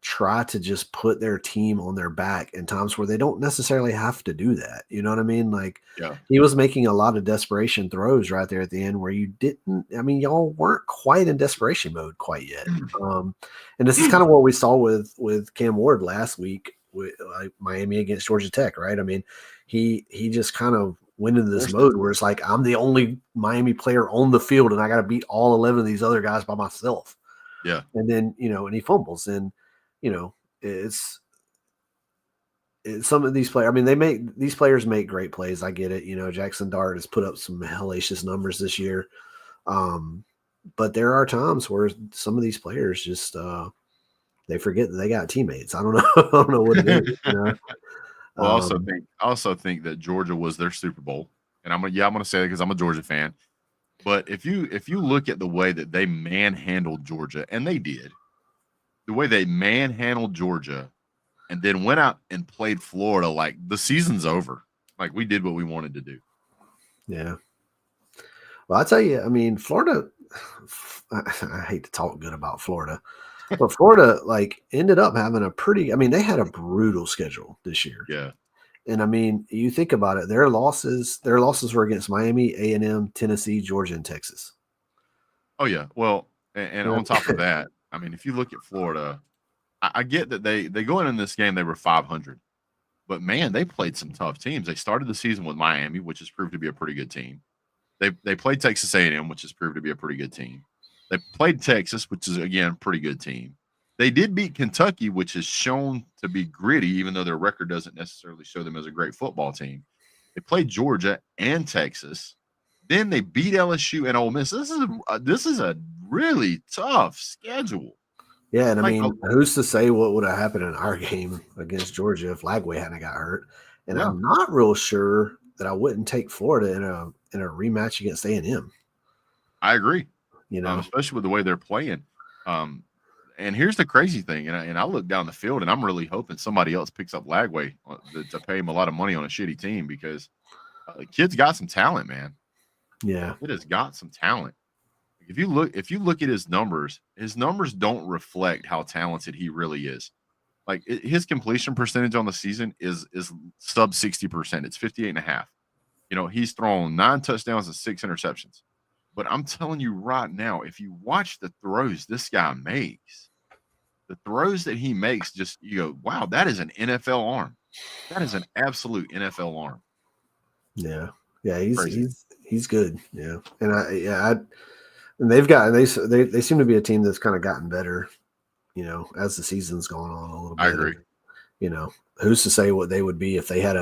try to just put their team on their back in times where they don't necessarily have to do that. You know what I mean? Like he was making a lot of desperation throws right there at the end where you didn't, I mean, y'all weren't quite in desperation mode quite yet. And this is kind of what we saw with Cam Ward last week with Miami against Georgia Tech, right? I mean, he just kind of went into this mode where it's like, I'm the only Miami player on the field and I got to beat all 11 of these other guys by myself. Yeah. And then, and he fumbles and, it's some of these players. I mean, these players make great plays. I get it. Jackson Dart has put up some hellacious numbers this year. But there are times where some of these players just they forget that they got teammates. I don't know. I don't know what it is. I also think that Georgia was their Super Bowl, and I'm gonna say it because I'm a Georgia fan. But if you look at the way that they manhandled Georgia, and they did. The way they manhandled Georgia and then went out and played Florida like the season's over. Like we did what we wanted to do. Yeah. Well, I'll tell you, I mean, Florida, I hate to talk good about Florida, but Florida ended up having they had a brutal schedule this year. Yeah. And I mean, you think about it, their losses were against Miami, A&M, Tennessee, Georgia, and Texas. Oh yeah. Well, and on top of that, I mean, if you look at Florida, I get that they going in this game, they were 500. But, man, they played some tough teams. They started the season with Miami, which has proved to be a pretty good team. They played Texas A&M, which has proved to be a pretty good team. They played Texas, which is, again, a pretty good team. They did beat Kentucky, which is shown to be gritty, even though their record doesn't necessarily show them as a great football team. They played Georgia and Texas. Then they beat LSU and Ole Miss. This is a really tough schedule. Yeah, and I mean, who's to say what would have happened in our game against Georgia if Lagway hadn't got hurt? And I'm not real sure that I wouldn't take Florida in a rematch against A&M. I agree. Especially with the way they're playing. And here's the crazy thing, and I look down the field, and I'm really hoping somebody else picks up Lagway to pay him a lot of money on a shitty team because the kid's got some talent, man. Yeah, it has got some talent. If you look at his numbers don't reflect how talented he really is. Like his completion percentage on the season is sub 60%. It's 58.5. He's thrown 9 touchdowns and 6 interceptions. But I'm telling you right now, if you watch the throws this guy makes, the throws that he makes, just you go, wow, that is an NFL arm. That is an absolute NFL arm. Yeah. Yeah, he's good. Yeah. And and they seem to be a team that's kind of gotten better, as the season's gone on a little bit. I agree. Who's to say what they would be if they had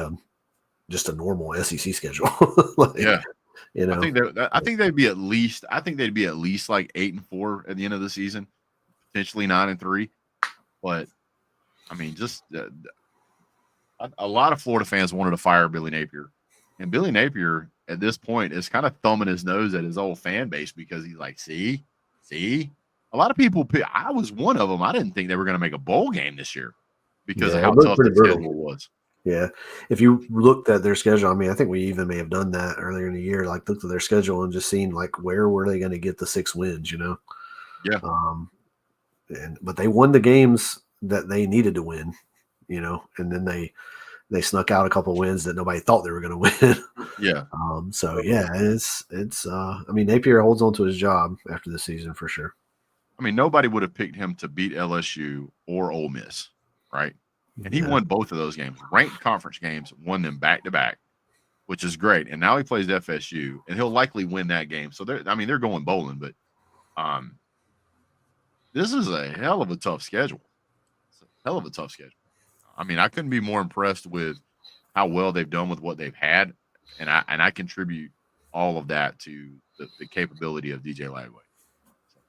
just a normal SEC schedule? Yeah. I think they'd be at least like 8-4 at the end of the season, potentially 9-3. But I mean, just a lot of Florida fans wanted to fire Billy Napier, and Billy Napier at this point is kind of thumbing his nose at his old fan base because he's like, see, a lot of people. I was one of them. I didn't think they were going to make a bowl game this year because of how tough the schedule was. Yeah. If you looked at their schedule, I mean, I think we even may have done that earlier in the year, looked at their schedule and just seen where were they going to get the 6 wins, Yeah. But they won the games that they needed to win, and then they snuck out a couple of wins that nobody thought they were going to win. Yeah. So yeah, it's I mean, Napier holds on to his job after the season for sure. I mean, nobody would have picked him to beat LSU or Ole Miss, right? And he won both of those games, ranked conference games, won them back to back, which is great. And now he plays FSU, and he'll likely win that game. So they're going bowling, but this is a hell of a tough schedule. It's a hell of a tough schedule. I mean, I couldn't be more impressed with how well they've done with what they've had, and I contribute all of that to the capability of DJ Lagway. So,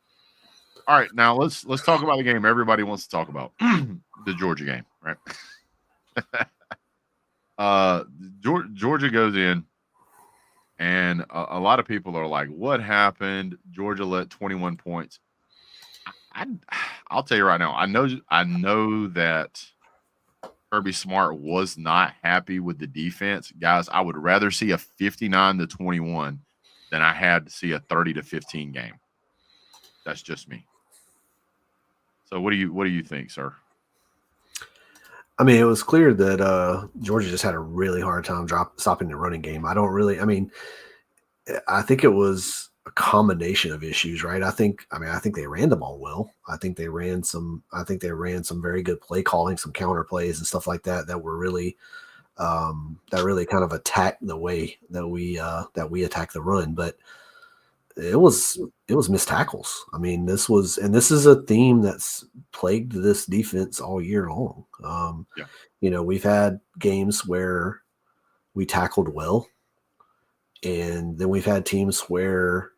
all right, now let's talk about the game everybody wants to talk about, the Georgia game, right? Georgia goes in, and a lot of people are like, "What happened?" Georgia let 21 points. I'll tell you right now. I know that Kirby Smart was not happy with the defense. Guys, I would rather see a 59-21 than I had to see a 30-15 game. That's just me. So what do you think, sir? I mean, it was clear that Georgia just had a really hard time stopping the running game. I think it was a combination of issues, right? I think they ran the ball well. I think they ran some very good play calling, some counter plays and stuff like that that were really that really kind of attacked the way that we attack the run. But it was missed tackles. I mean, this is a theme that's plagued this defense all year long. Yeah. We've had games where we tackled well, and then we've had teams where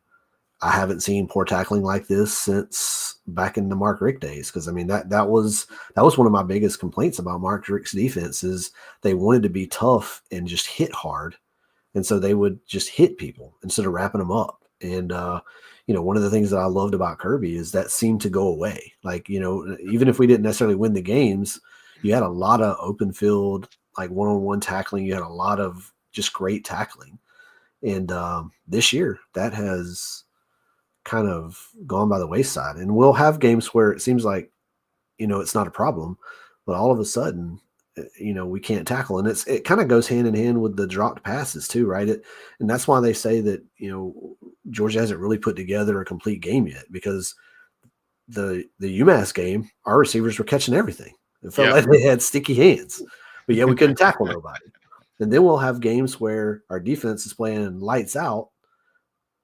I haven't seen poor tackling like this since back in the Mark Richt days. Because I mean that was one of my biggest complaints about Mark Richt's defense is they wanted to be tough and just hit hard, and so they would just hit people instead of wrapping them up. And one of the things that I loved about Kirby is that seemed to go away. Like even if we didn't necessarily win the games, you had a lot of open field, like one-on-one tackling. You had a lot of just great tackling. And this year, that has kind of gone by the wayside. And we'll have games where it seems like, it's not a problem, but all of a sudden, we can't tackle. And it kind of goes hand in hand with the dropped passes too, right? And that's why they say that, Georgia hasn't really put together a complete game yet, because the UMass game, our receivers were catching everything. It felt like they had sticky hands, but we couldn't tackle nobody. And then we'll have games where our defense is playing lights out,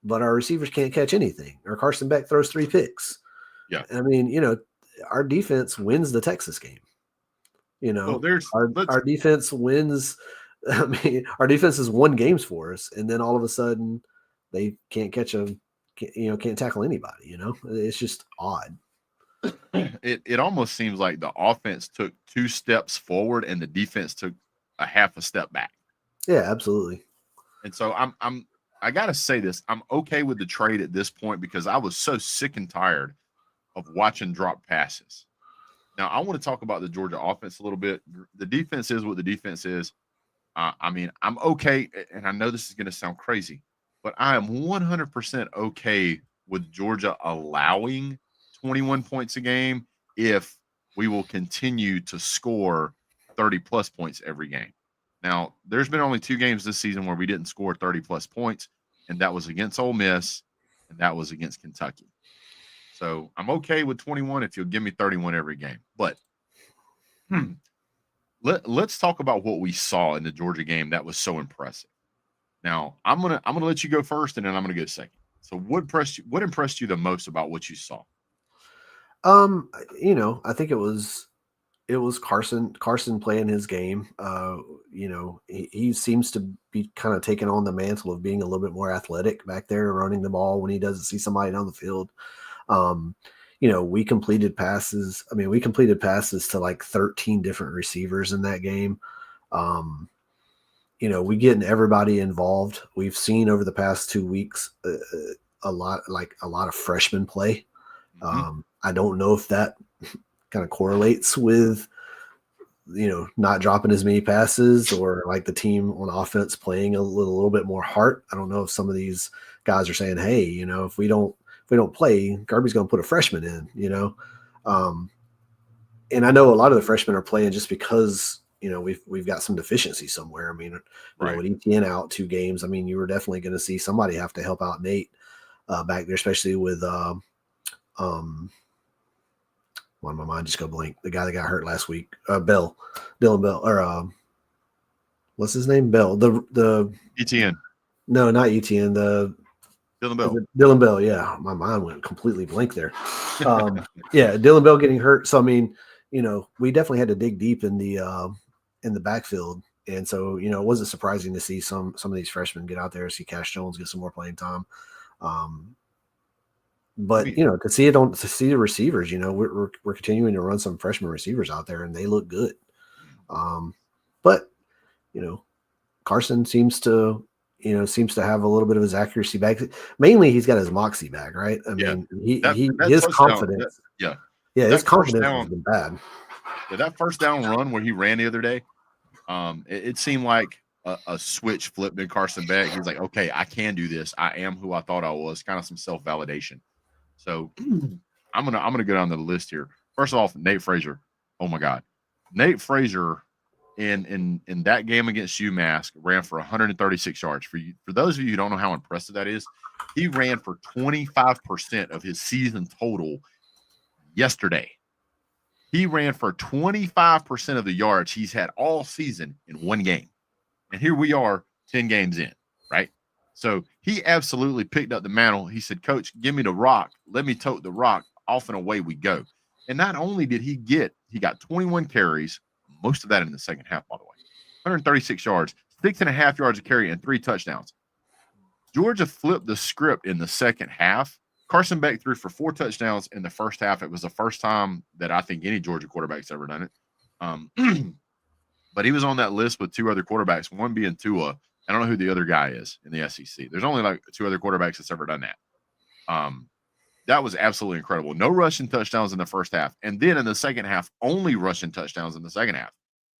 but our receivers can't catch anything. Or Carson Beck throws 3 picks. Yeah. I mean, our defense wins the Texas game. Our defense wins. I mean, our defense has won games for us, and then all of a sudden they can't can't tackle anybody. It's just odd. It almost seems like the offense took 2 steps forward and the defense took a half a step back. Yeah, absolutely. And so I gotta say this, I'm okay with the trade at this point because I was so sick and tired of watching drop passes. Now I want to talk about the Georgia offense a little bit. The defense is what the defense is. I mean, I'm okay, and I know this is going to sound crazy, but I am 100% okay with Georgia allowing 21 points a game if we will continue to score 30-plus points every game. Now, there's been only 2 games this season where we didn't score 30-plus points, and that was against Ole Miss, and that was against Kentucky. So I'm okay with 21 if you'll give me 31 every game. But let's talk about what we saw in the Georgia game that was so impressive. Now, I'm gonna let you go first, and then I'm gonna go second. So what impressed you the most about what you saw? I think it was Carson playing his game. He seems to be kind of taking on the mantle of being a little bit more athletic back there, running the ball when he doesn't see somebody down the field. We completed passes. I mean, we completed passes to like 13 different receivers in that game. We getting everybody involved. We've seen over the past 2 weeks a lot of freshmen play. Mm-hmm. I don't know if that kind of correlates with not dropping as many passes or like the team on offense playing a little bit more heart. I don't know if some of these guys are saying, hey, if we don't play, Garby's going to put a freshman in, and I know a lot of the freshmen are playing just because we've got some deficiency somewhere. I mean, right. With ETN out 2 games, I mean, you were definitely going to see somebody have to help out Nate back there, especially with why did my mind just go blank? The guy that got hurt last week, Dylan Bell, or what's his name? Bell. The ETN. No, not ETN. The Dylan Bell. Dylan Bell. Yeah, my mind went completely blank there. Yeah, Dylan Bell getting hurt. So I mean, we definitely had to dig deep in the backfield, and so it wasn't surprising to see some of these freshmen get out there, see Cash Jones get some more playing time. But to see the receivers, we're continuing to run some freshman receivers out there, and they look good. But Carson seems to have a little bit of his accuracy back. Mainly, he's got his moxie back, right? I mean, his confidence. His confidence has been bad. Yeah, that first down run where he ran the other day, it seemed like a switch flipped in Carson Beck. He's like, okay, I can do this. I am who I thought I was. Kind of some self-validation. So I'm gonna go down the list here. First off, Nate Frazier. Oh my God, Nate Frazier in that game against UMass ran for 136 yards. For those of you who don't know how impressive that is, he ran for 25% of his season total yesterday. He ran for 25% of the yards he's had all season in one game. And here we are 10 games in, right? So he absolutely picked up the mantle. He said, Coach, give me the rock. Let me tote the rock. Off and away we go. And not only did he got 21 carries, most of that in the second half, by the way, 136 yards, 6.5 yards a carry, and 3 touchdowns. Georgia flipped the script in the second half. Carson Beck threw for 4 touchdowns in the first half. It was the first time that I think any Georgia quarterback's ever done it. But he was on that list with 2 other quarterbacks, one being Tua. I don't know who the other guy is in the SEC. There's only like 2 other quarterbacks that's ever done that. That was absolutely incredible. No rushing touchdowns in the first half. And then in the second half, only rushing touchdowns in the second half.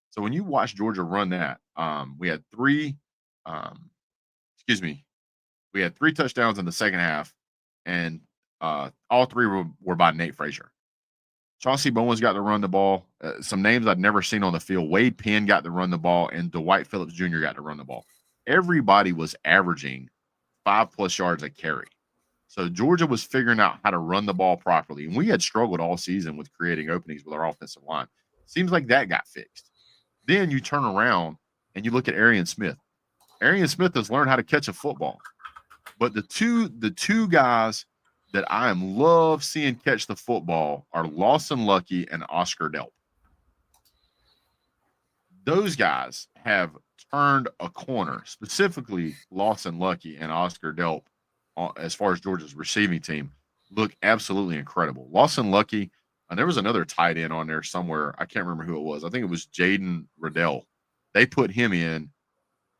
So when you watch Georgia run that, we had 3 touchdowns in the second half, and all 3 were by Nate Frazier. Chauncey Bowens got to run the ball. Some names I'd never seen on the field. Wade Penn got to run the ball, and Dwight Phillips Jr. got to run the ball. Everybody was averaging 5+ yards a carry. So Georgia was figuring out how to run the ball properly. And we had struggled all season with creating openings with our offensive line. Seems like that got fixed. Then you turn around and you look at Arian Smith. Arian Smith has learned how to catch a football. But the two guys that I love seeing catch the football are Lawson Lucky and Oscar Delp. Those guys have turned a corner, specifically Lawson Lucky and Oscar Delp, as far as Georgia's receiving team, look absolutely incredible. Lawson Lucky, and there was another tight end on there somewhere. I can't remember who it was. I think it was Jaden Riddell. They put him in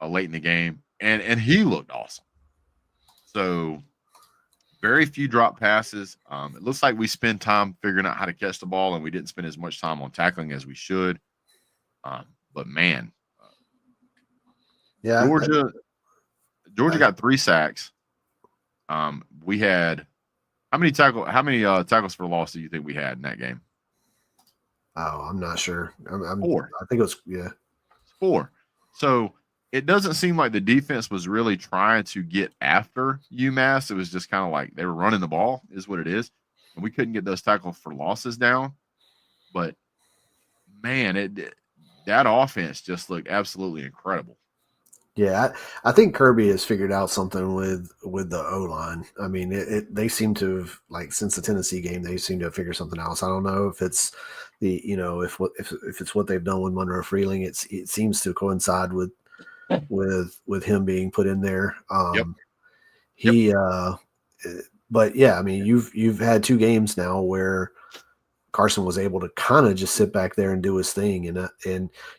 late in the game, and he looked awesome. So very few drop passes. It looks like we spend time figuring out how to catch the ball, and we didn't spend as much time on tackling as we should. But man, yeah, Georgia got 3 sacks. We had how many tackles for loss do you think we had in that game? Oh, I'm not sure. 4. I think it was 4. So it doesn't seem like the defense was really trying to get after UMass. It was just kind of like they were running the ball, is what it is, and we couldn't get those tackles for losses down. But man, that offense just looked absolutely incredible. Yeah, I think Kirby has figured out something with the O-line. I mean, they seem to have, like, since the Tennessee game, they seem to have figured something else. I don't know if it's if it's what they've done with Monroe Freeling. It seems to coincide with him being put in there. But yeah, I mean, you've had 2 games now where Carson was able to kind of just sit back there and do his thing. And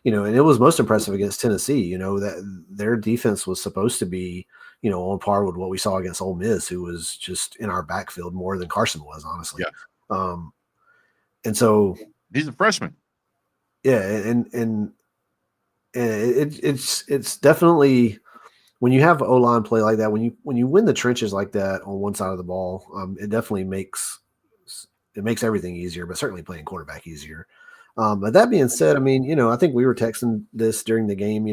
it was most impressive against Tennessee, that their defense was supposed to be, on par with what we saw against Ole Miss, who was just in our backfield more than Carson was, honestly. Yeah. And so he's a freshman. Yeah. And it's definitely, when you have O-line play like that, when you win the trenches like that on one side of the ball, it definitely makes everything easier, but certainly playing quarterback easier. But that being said, I mean, I think we were texting this during the game.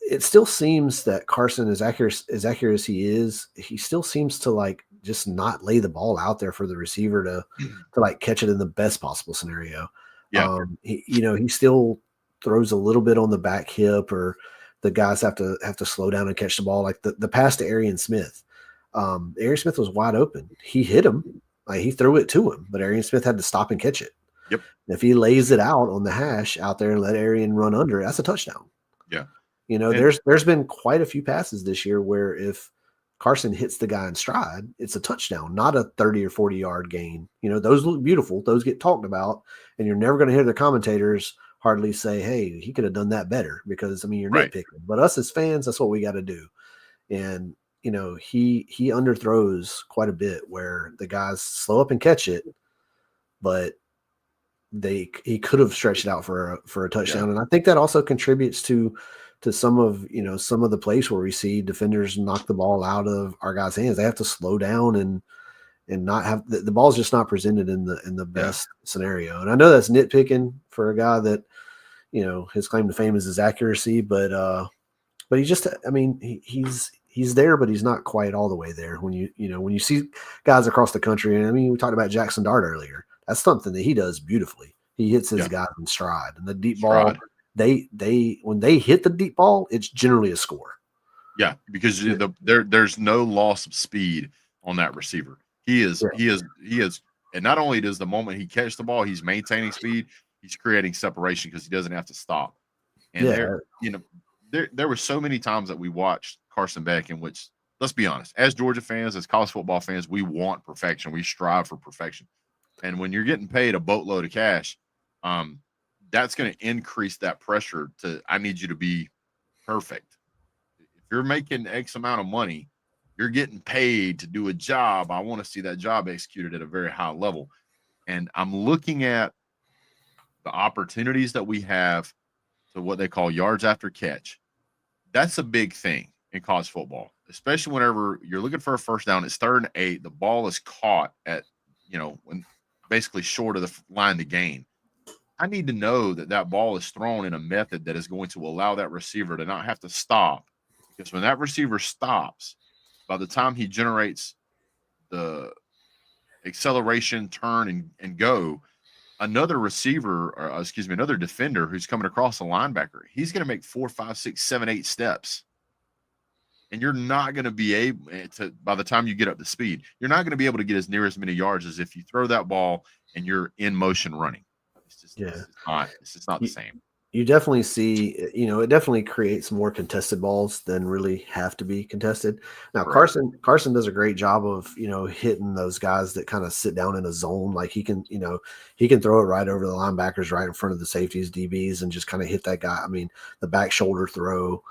It still seems that Carson, as accurate as he is, he still seems to, like, just not lay the ball out there for the receiver to like catch it in the best possible scenario. Yeah. He still throws a little bit on the back hip, or the guys have to slow down and catch the ball. Like the pass to Arian Smith. Arian Smith was wide open. He hit him. Like, he threw it to him, but Arian Smith had to stop and catch it. Yep. And if he lays it out on the hash out there and let Arian run under, that's a touchdown. Yeah. There's been quite a few passes this year where if Carson hits the guy in stride, it's a touchdown, not a 30 or 40-yard gain. Those look beautiful. Those get talked about, and you're never going to hear the commentators hardly say, hey, he could have done that better, because, I mean, you're right. nitpicking. But us as fans, that's what we got to do. And he underthrows quite a bit, where the guys slow up and catch it, but he could have stretched it out for a touchdown. Yeah. And I think that also contributes to some of the plays where we see defenders knock the ball out of our guys' hands. They have to slow down and not have the ball's just not presented in the best scenario. And I know that's nitpicking for a guy that, his claim to fame is his accuracy, but he just, I mean, he's there, but he's not quite all the way there. When you see guys across the country, and I mean, we talked about Jackson Dart earlier. That's something that he does beautifully. He hits his guys in stride, and the deep ball. They when they hit the deep ball, it's generally a score. Yeah, because there's no loss of speed on that receiver. He is, and not only does the moment he catches the ball, he's maintaining speed, he's creating separation because he doesn't have to stop. And there were so many times that we watched Carson Beck in which, let's be honest, as Georgia fans, as college football fans, we want perfection. We strive for perfection. And when you're getting paid a boatload of cash, that's going to increase that pressure to, I need you to be perfect. If you're making X amount of money, you're getting paid to do a job. I want to see that job executed at a very high level. And I'm looking at the opportunities that we have to what they call yards after catch. That's a big thing in college football, especially whenever you're looking for a first down. It's 3rd and 8. The ball is caught at, when basically short of the line to gain. I need to know that ball is thrown in a method that is going to allow that receiver to not have to stop. Because when that receiver stops, by the time he generates the acceleration, turn, and go, another receiver, or another defender who's coming across the linebacker, he's going to make 4, 5, 6, 7, 8 steps. And you're not going to be able to, by the time you get up to speed, you're not going to be able to get as near as many yards as if you throw that ball and you're in motion running. It's just not the same. You definitely see, it definitely creates more contested balls than really have to be contested. Now, right. Carson does a great job of, hitting those guys that kind of sit down in a zone. Like he can throw it right over the linebackers, right in front of the safeties, DBs, and just kind of hit that guy. I mean, the back shoulder throw,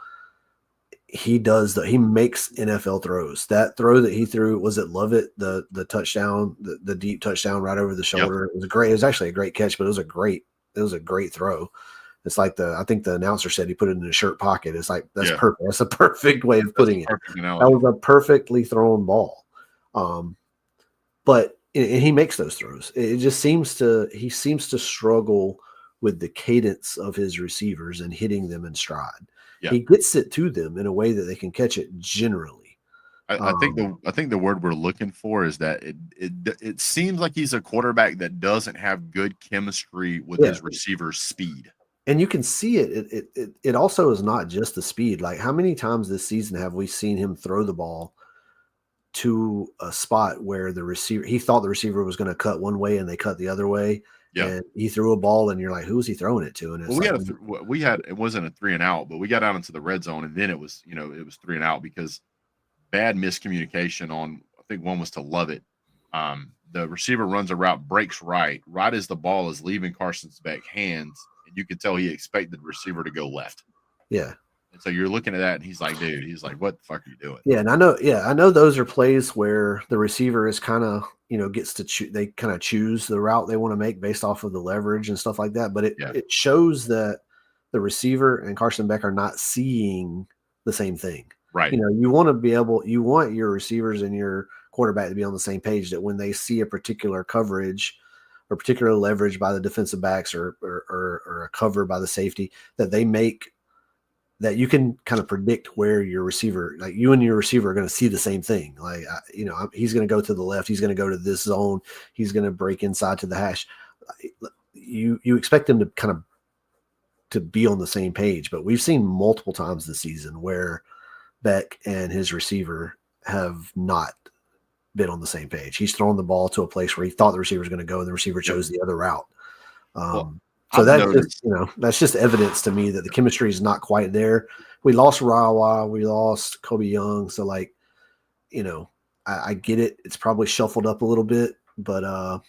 he makes NFL throws. That throw that he threw, was it Lovett, the touchdown, the deep touchdown right over the shoulder. Yep. It was actually a great catch, but it was a great throw. It's like I think the announcer said he put it in his shirt pocket. It's like, that's perfect. That's a perfect way of putting it. That was a perfectly thrown ball. But he makes those throws. It just seems he seems to struggle with the cadence of his receivers and hitting them in stride. Yeah. He gets it to them in a way that they can catch it generally. I think the word we're looking for is that it seems like he's a quarterback that doesn't have good chemistry with his receiver's speed. And you can see it. It also is not just the speed. Like, how many times this season have we seen him throw the ball to a spot where he thought the receiver was going to cut one way and they cut the other way. Yeah. And he threw a ball and you're like, who was he throwing it to? And it's it wasn't a 3 and out, but we got out into the red zone and then it was 3 and out because bad miscommunication on, I think one was to Lovett. The receiver runs a route, breaks right as the ball is leaving Carson's back hands. And you could tell he expected the receiver to go left. Yeah. And so you're looking at that and he's like, what the fuck are you doing? Yeah. And I know those are plays where the receiver is kind of, gets to they kind of choose the route they want to make based off of the leverage and stuff like that. But it shows that the receiver and Carson Beck are not seeing the same thing. Right. You want your receivers and your quarterback to be on the same page, that when they see a particular coverage or particular leverage by the defensive backs or a cover by the safety, that they make, that you can kind of predict where your receiver, like you and your receiver, are going to see the same thing. Like, he's going to go to the left. He's going to go to this zone. He's going to break inside to the hash. You expect them to kind of to be on the same page, but we've seen multiple times this season where Beck and his receiver have not been on the same page. He's thrown the ball to a place where he thought the receiver was going to go and the receiver chose the other route. So that's just evidence to me that the chemistry is not quite there. We lost Rawa, we lost Kobe Young. So I get it. It's probably shuffled up a little bit, but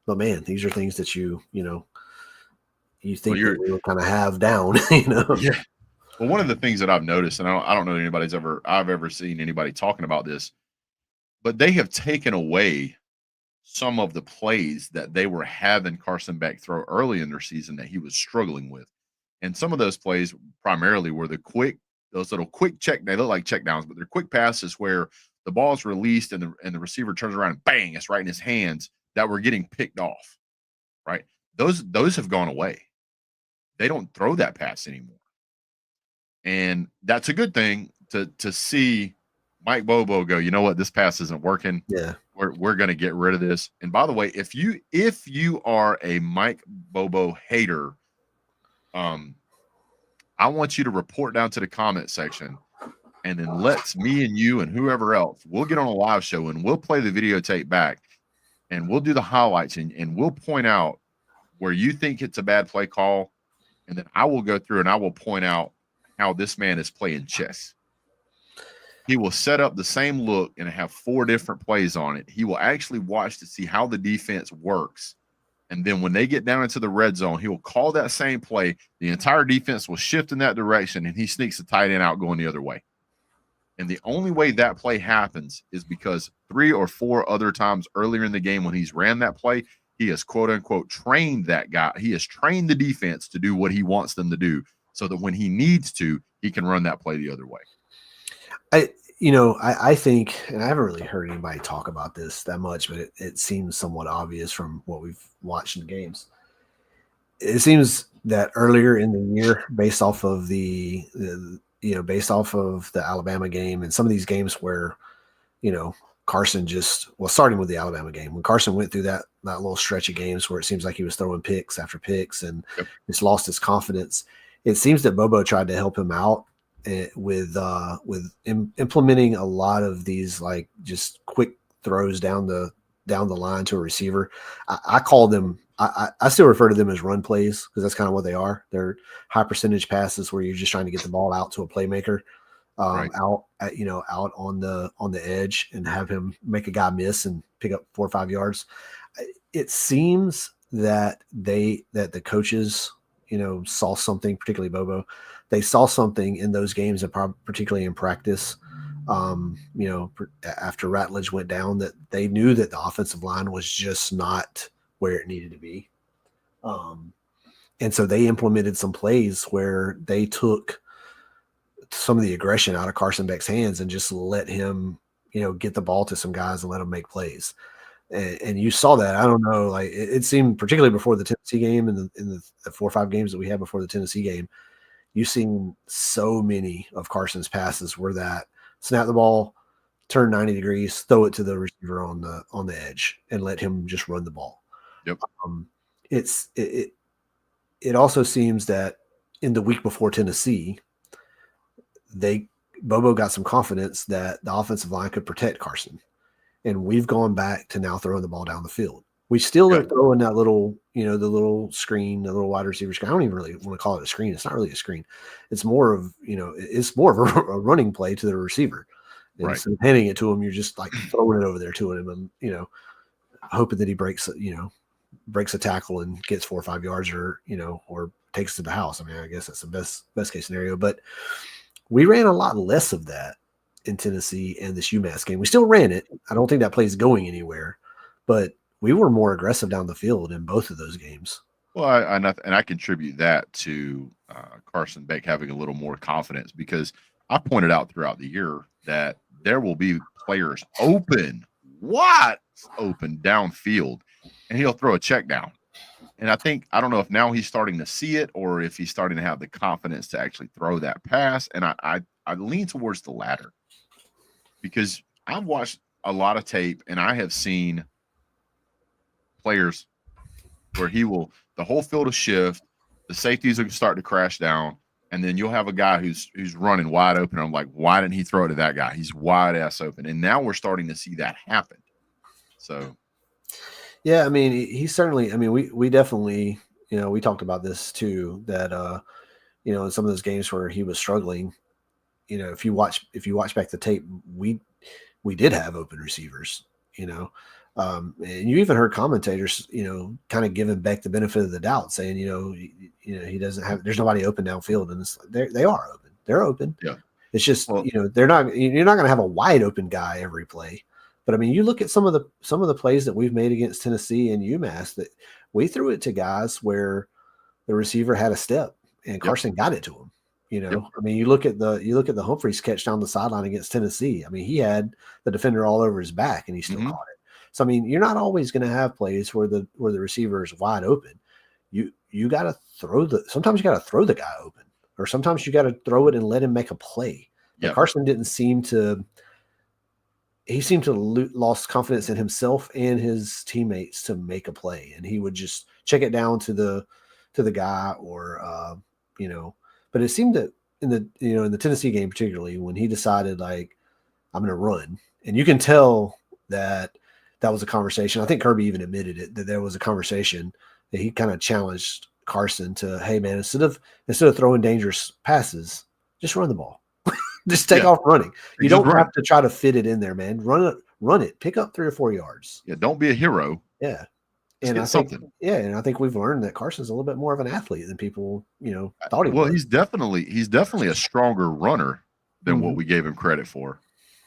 man, these are things that you think that we will kind of have down, Yeah. Well, one of the things that I've noticed, and I don't know that I've ever seen anybody talking about this, but they have taken away some of the plays that they were having Carson Beck throw early in their season that he was struggling with. And some of those plays primarily were those little quick check. They look like check downs, but they're quick passes where the ball's released and the receiver turns around and bang, it's right in his hands, that we're getting picked off, right? Those have gone away. They don't throw that pass anymore. And that's a good thing to see Mike Bobo go, you know what, this pass isn't working. Yeah. We're going to get rid of this. And by the way, if you are a Mike Bobo hater, I want you to report down to the comment section, and then let's me and you and whoever else, we'll get on a live show and we'll play the videotape back and we'll do the highlights and we'll point out where you think it's a bad play call. And then I will go through and I will point out how this man is playing chess. He will set up the same look and have 4 different plays on it. He will actually watch to see how the defense works. And then when they get down into the red zone, he will call that same play. The entire defense will shift in that direction, and he sneaks the tight end out going the other way. And the only way that play happens is because 3 or 4 other times earlier in the game when he's ran that play, he has, quote unquote, trained that guy. He has trained the defense to do what he wants them to do so that when he needs to, he can run that play the other way. I think, and I haven't really heard anybody talk about this that much, but it seems somewhat obvious from what we've watched in the games. It seems that earlier in the year, based off of the Alabama game and some of these games where, Carson starting with the Alabama game, when Carson went through that little stretch of games where it seems like he was throwing picks after picks and just lost his confidence, it seems that Bobo tried to help him out with implementing a lot of these like just quick throws down the line to a receiver. I call them, I still refer to them as run plays because that's kind of what they are. They're high percentage passes where you're just trying to get the ball out to a playmaker, right. out on the edge and have him make a guy miss and pick up 4 or 5 yards. It seems that the coaches, saw something, particularly Bobo. They saw something in those games, and particularly in practice, after Ratledge went down, that they knew that the offensive line was just not where it needed to be. And so they implemented some plays where they took some of the aggression out of Carson Beck's hands and just let him, get the ball to some guys and let them make plays. And you saw that. I don't know, like it seemed particularly before the Tennessee game and in the 4 or 5 games that we had before the Tennessee game, you've seen so many of Carson's passes where that snap the ball, turn 90 degrees, throw it to the receiver on the edge and let him just run the ball. Yep. It also seems that in the week before Tennessee, Bobo got some confidence that the offensive line could protect Carson. And we've gone back to now throwing the ball down the field. We still are throwing that little, the little screen, the little wide receiver screen. I don't even really want to call it a screen. It's not really a screen. It's more of, it's more of a running play to the receiver. And right. Instead of handing it to him, you're just like throwing it over there to him and, hoping that he breaks a tackle and gets 4 or 5 yards or takes it to the house. I mean, I guess that's the best case scenario. But we ran a lot less of that in Tennessee and this UMass game. We still ran it. I don't think that play is going anywhere, but we were more aggressive down the field in both of those games. Well, I contribute that to Carson Beck having a little more confidence because I pointed out throughout the year that there will be players wide open downfield, and he'll throw a check down. And I don't know if now he's starting to see it or if he's starting to have the confidence to actually throw that pass. And I lean towards the latter because I've watched a lot of tape and I have seen players where the whole field will shift, the safeties will start to crash down, and then you'll have a guy who's running wide open. I'm like, why didn't he throw it to that guy? He's wide ass open. And now we're starting to see that happen. So yeah, I mean, he certainly, I mean, we definitely, we talked about this too, that in some of those games where he was struggling, if you watch back the tape, we did have open receivers, and you even heard commentators, kind of giving Beck the benefit of the doubt, saying, he doesn't have, there's nobody open downfield, and they are open. They're open. Yeah. It's just, you're not going to have a wide open guy every play. But I mean, you look at some of the plays that we've made against Tennessee and UMass that we threw it to guys where the receiver had a step and Carson got it to him. You know, Yep. I mean, you look at the Humphreys catch down the sideline against Tennessee. I mean, he had the defender all over his back, and he still Mhm. caught it. So I mean, you're not always going to have plays where the receiver is wide open. You got to sometimes you got to throw the guy open, or sometimes you got to throw it and let him make a play. But Yep. Carson didn't seem to. He seemed to lost confidence in himself and his teammates to make a play, and he would just check it down to the guy, or you know. But it seemed that in the Tennessee game particularly, when he decided like I'm going to run, and you can tell that was a conversation. I think Kirby even admitted it, that there was a conversation that he kind of challenged Carson to, hey man, instead of throwing dangerous passes, just run the ball. Just take off running. You don't have to try to fit it in there, man. Run it. Pick up 3 or 4 yards. Yeah, don't be a hero. Yeah. Just And I think we've learned that Carson's a little bit more of an athlete than people, thought he was. Well, he's definitely a stronger runner than what we gave him credit for.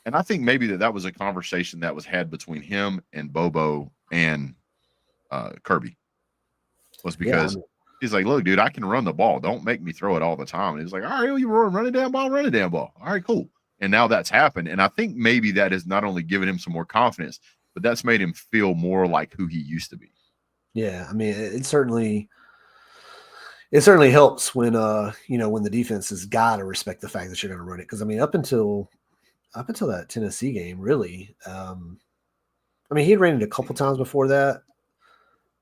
And I think maybe that was a conversation that was had between him and Bobo and Kirby. Was because he's like, look, dude, I can run the ball. Don't make me throw it all the time. And he's like, all right, you run a damn ball, run a damn ball. All right, cool. And now that's happened. And I think maybe that has not only given him some more confidence, but that's made him feel more like who he used to be. Yeah, I mean, it certainly helps when when the defense has got to respect the fact that you're going to run it. Because I mean, up until that Tennessee game, really, I mean, he had ran it a couple times before that,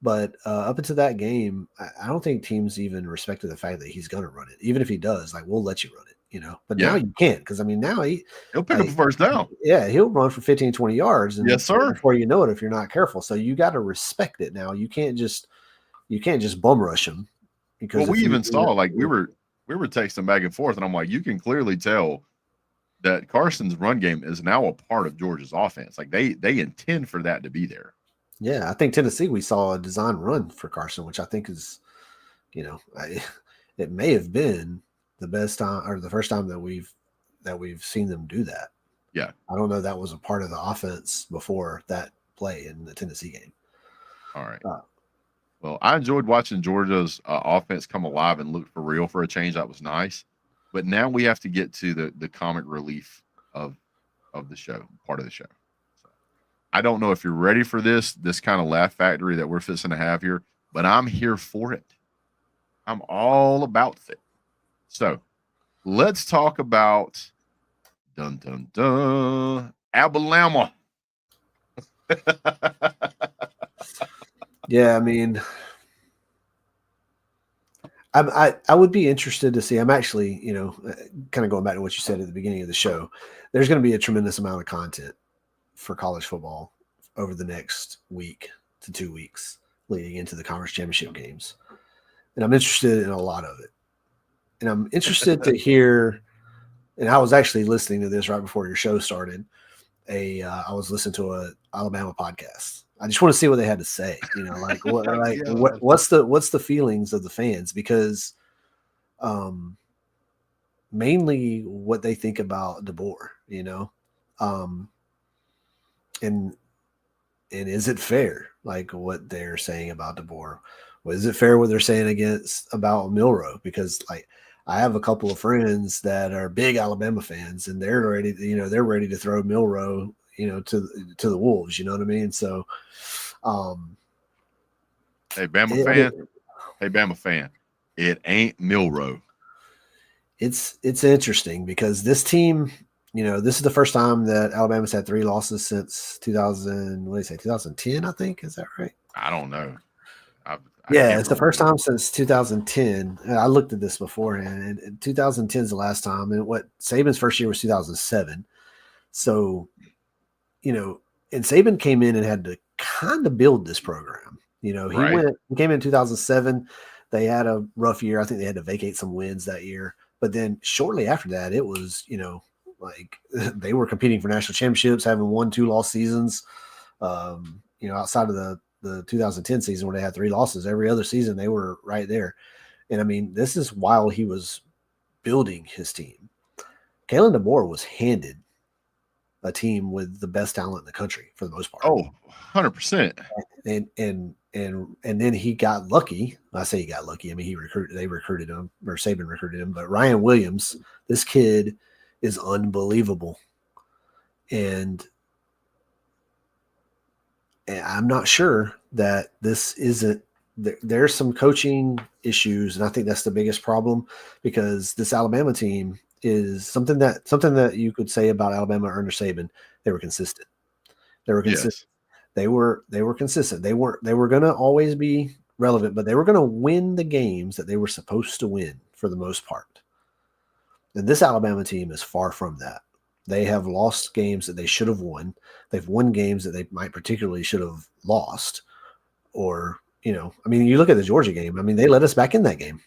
but up until that game, I don't think teams even respected the fact that he's going to run it. Even if he does, like, we'll let you run it, But now you can't, because I mean, now he'll pick up a first down. Yeah, he'll run for 15, 20 yards, and yes, sir. Before you know it, if you're not careful, so you got to respect it now. You can't just bum rush him. Because we even saw, like, we were texting back and forth, and I'm like, you can clearly tell that Carson's run game is now a part of Georgia's offense. Like, they intend for that to be there. Yeah, I think Tennessee, we saw a design run for Carson, which I think is, it may have been the best time, or the first time that we've seen them do that. Yeah, I don't know, that was a part of the offense before that play in the Tennessee game. All right. Well, I enjoyed watching Georgia's offense come alive and look for real for a change. That was nice. But now we have to get to the comic relief of the show, part of the show. So, I don't know if you're ready for this kind of laugh factory that we're fixing to have here, but I'm here for it. I'm all about it. So let's talk about Alabama. Yeah, I mean, I would be interested to see. I'm actually, kind of going back to what you said at the beginning of the show. There's going to be a tremendous amount of content for college football over the next week to 2 weeks leading into the conference championship games, and I'm interested in a lot of it. And I'm interested to hear. And I was actually listening to this right before your show started. I was listening to a Alabama podcast. I just want to see what they had to say. What's the feelings of the fans, because mainly what they think about DeBoer, and is it fair, like what they're saying about DeBoer? Is it fair what they're saying about Milroe? Because like, I have a couple of friends that are big Alabama fans, and they're ready to throw Milroe, to the wolves. You know what I mean? So, hey, Bama fan, it ain't Milroe. It's interesting because this team, this is the first time that Alabama's had 3 losses since 2010, I think. Is that right? I don't know. It's the first time since 2010. I looked at this beforehand, and 2010 is the last time. And Saban's first year was 2007. So, and Saban came in and had to kind of build this program. He came in 2007. They had a rough year. I think they had to vacate some wins that year. But then shortly after that, it was, like they were competing for national championships, having 1-2 loss seasons. Outside of the 2010 season where they had 3 losses, every other season they were right there. And I mean, this is while he was building his team. Kalen DeBoer was handed a team with the best talent in the country for the most part. Oh, 100%. And then he got lucky. I say he got lucky. I mean, they recruited him, or Saban recruited him. But Ryan Williams, this kid is unbelievable, and I'm not sure that this isn't. There's some coaching issues, and I think that's the biggest problem, because this Alabama team is something that you could say about Alabama under Saban. They were consistent. They were consistent. Yes. They were consistent. They were going to always be relevant, but they were going to win the games that they were supposed to win for the most part. And this Alabama team is far from that. They have lost games that they should have won. They've won games that they might particularly should have lost. Or, I mean, you look at the Georgia game. I mean, they let us back in that game.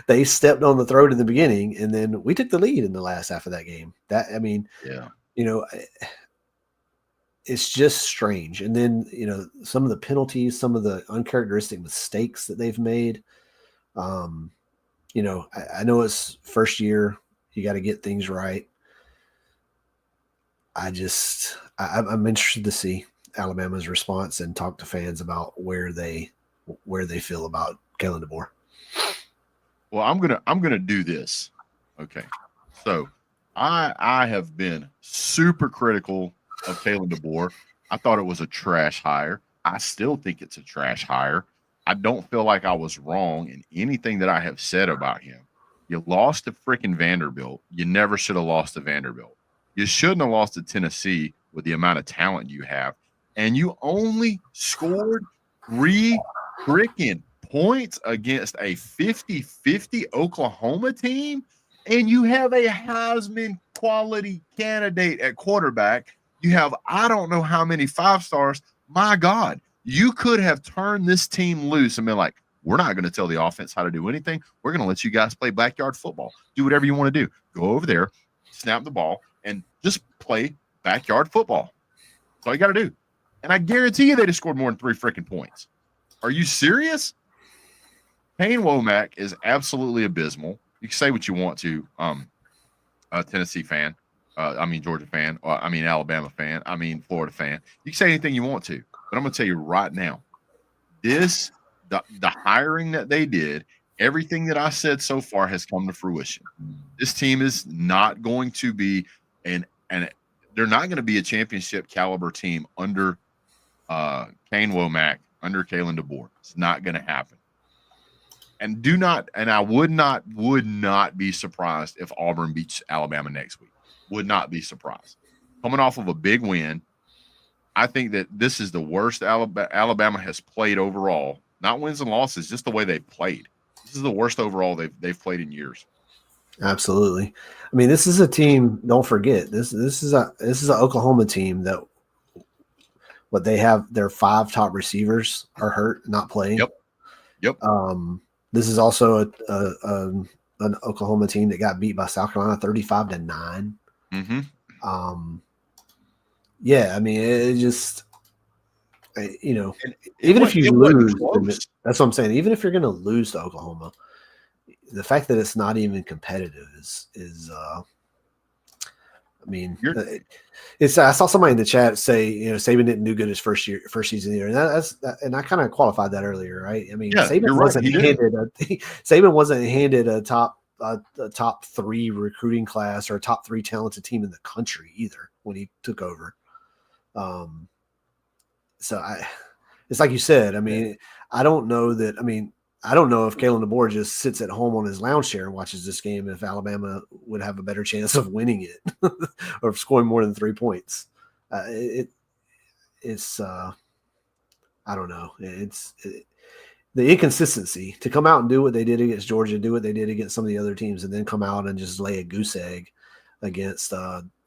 They stepped on the throat in the beginning, and then we took the lead in the last half of that game. Yeah. It's just strange. And then, some of the penalties, some of the uncharacteristic mistakes that they've made. I know it's first year. You got to get things right. I'm interested to see Alabama's response and talk to fans about where they feel about Kalen DeBoer. Well, I'm gonna do this. Okay. So I have been super critical of Kalen DeBoer. I thought it was a trash hire. I still think it's a trash hire. I don't feel like I was wrong in anything that I have said about him. You lost to freaking Vanderbilt. You never should have lost to Vanderbilt. You shouldn't have lost to Tennessee with the amount of talent you have. And you only scored 3 freaking points against a 50-50 Oklahoma team. And you have a Heisman quality candidate at quarterback. You have, I don't know how many 5 stars. My God, you could have turned this team loose and been like, we're not going to tell the offense how to do anything. We're going to let you guys play backyard football. Do whatever you want to do. Go over there, snap the ball, and just play backyard football. That's all you got to do. And I guarantee you they'd have scored more than 3 freaking points. Are you serious? Payne Womack is absolutely abysmal. You can say what you want to, Tennessee fan. Georgia fan. Alabama fan. Florida fan. You can say anything you want to. But I'm going to tell you right now, the hiring that they did, everything that I said so far has come to fruition. This team is not going to be and they're not going to be a championship caliber team under Payne Womack, under Kalen DeBoer. It's not going to happen. And I would not be surprised if Auburn beats Alabama next week. Would not be surprised. Coming off of a big win, I think that this is the worst Alabama has played overall. Not wins and losses, just the way they've played. This is the worst overall they've played in years. Absolutely. I mean, this is a team. Don't forget this is an Oklahoma team that what they have. Their 5 top receivers are hurt, not playing. Yep. This is also an Oklahoma team that got beat by South Carolina 35-9. Mm-hmm. Yeah, I mean, it just, even if you lose, that's what I'm saying. Even if you're going to lose to Oklahoma, the fact that it's not even competitive is I saw somebody in the chat say, Saban didn't do good his first season either, and I kind of qualified that earlier, right? I mean, yeah, Saban wasn't handed a top 3 recruiting class or a top 3 talented team in the country either when he took over. It's like you said. I mean, I don't know if Kalen DeBoer just sits at home on his lounge chair and watches this game, if Alabama would have a better chance of winning it or scoring more than 3 points. It's I don't know. The inconsistency to come out and do what they did against Georgia, do what they did against some of the other teams, and then come out and just lay a goose egg against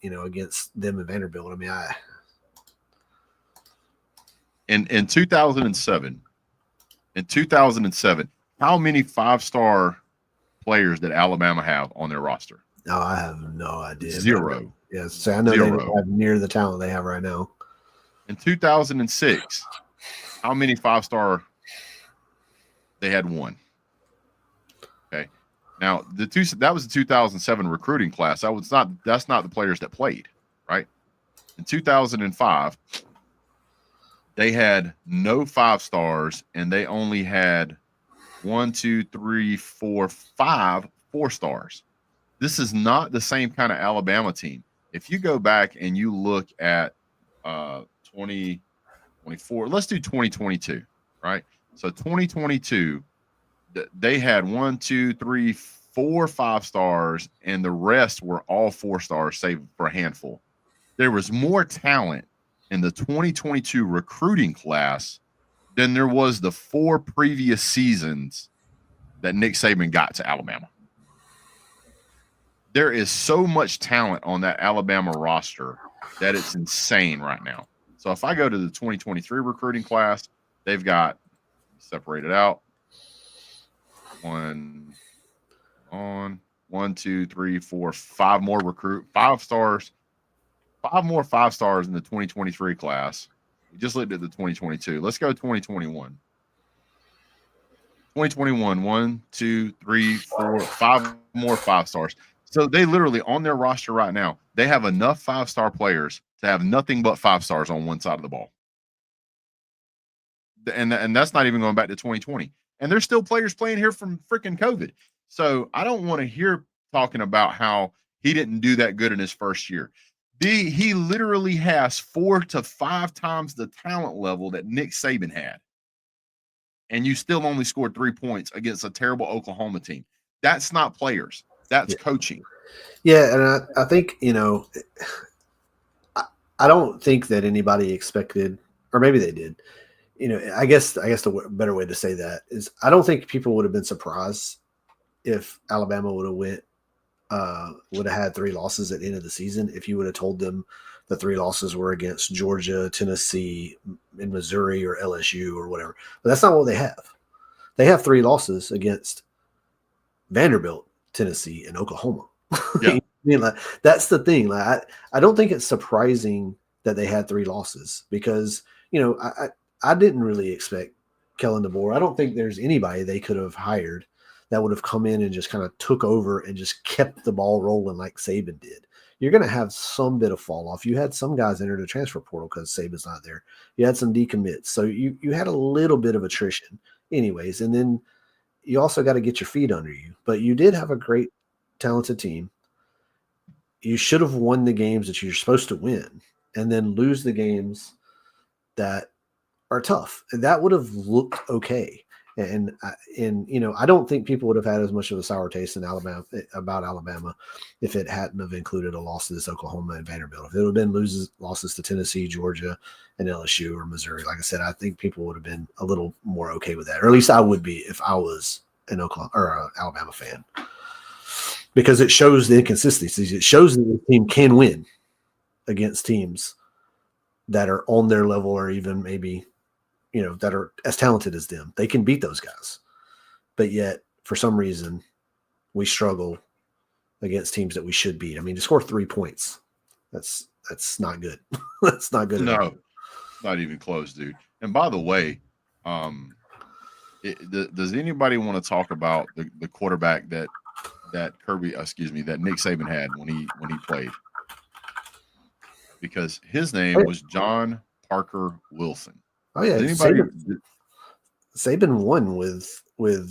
against them and Vanderbilt. I mean, In 2007, how many 5-star players did Alabama have on their roster? No, I have no idea. 0. Yes, so I know 0. they don't have near the talent they have right now. In 2006, how many 5-star? They had 1. Okay. Now that was the 2007 recruiting class. That's not the players that played. right? In 2005, they had no 5 stars, and they only had 1, 2, 3, 4, 5 4 stars. This is not the same kind of Alabama team. If you go back and you look at 2024, let's do 2022, right? So 2022, they had 1, 2, 3, 4 5 stars, and the rest were all 4 stars, save for a handful. There was more talent in the 2022 recruiting class than there was the 4 previous seasons that Nick Saban got to Alabama. There is so much talent on that Alabama roster that it's insane right now. So if I go to the 2023 recruiting class, they've got separated out 1, 2, 3, 4, 5 more 5 stars, 5 more 5 stars in the 2023 class. We just looked at the 2022. Let's go 2021. 2021, 1, 2, 3, 4, 5 more 5 stars. So they literally, on their roster right now, they have enough 5-star players to have nothing but 5 stars on one side of the ball. And that's not even going back to 2020. And there's still players playing here from freaking COVID. So I don't want to hear talking about how he didn't do that good in his first year. He literally has 4 to 5 times the talent level that Nick Saban had. And you still only scored 3 points against a terrible Oklahoma team. That's not players. That's coaching. Yeah, and I think, I don't think that anybody expected, or maybe they did. I guess the better way to say that is I don't think people would have been surprised if Alabama would have had 3 losses at the end of the season if you would have told them the 3 losses were against Georgia, Tennessee, and Missouri or LSU or whatever. But that's not what they have. They have 3 losses against Vanderbilt, Tennessee, and Oklahoma. Yeah. That's the thing. I don't think it's surprising that they had 3 losses because, I didn't really expect Kellen DeBoer. I don't think there's anybody they could have hired that would have come in and just kind of took over and just kept the ball rolling like Saban did. You're going to have some bit of fall off. You had some guys enter the transfer portal because Saban's not there. You had some decommits. So you had a little bit of attrition anyways. And then you also got to get your feet under you. But you did have a great, talented team. You should have won the games that you're supposed to win and then lose the games that are tough. And that would have looked okay. And I don't think people would have had as much of a sour taste in Alabama if it hadn't have included a loss to this Oklahoma and Vanderbilt. If it would have been losses to Tennessee, Georgia, and LSU or Missouri, like I said, I think people would have been a little more okay with that, or at least I would be if I was an Oklahoma or an Alabama fan, because it shows the inconsistencies. It shows that the team can win against teams that are on their level or even maybe that are as talented as them. They can beat those guys. But yet, for some reason, we struggle against teams that we should beat. I mean, to score 3 points, that's not good. That's not good at all. Not even close, dude. And by the way, does anybody want to talk about the quarterback that Nick Saban had when he played? Because his name was John Parker Wilson. Oh yeah, Saban won with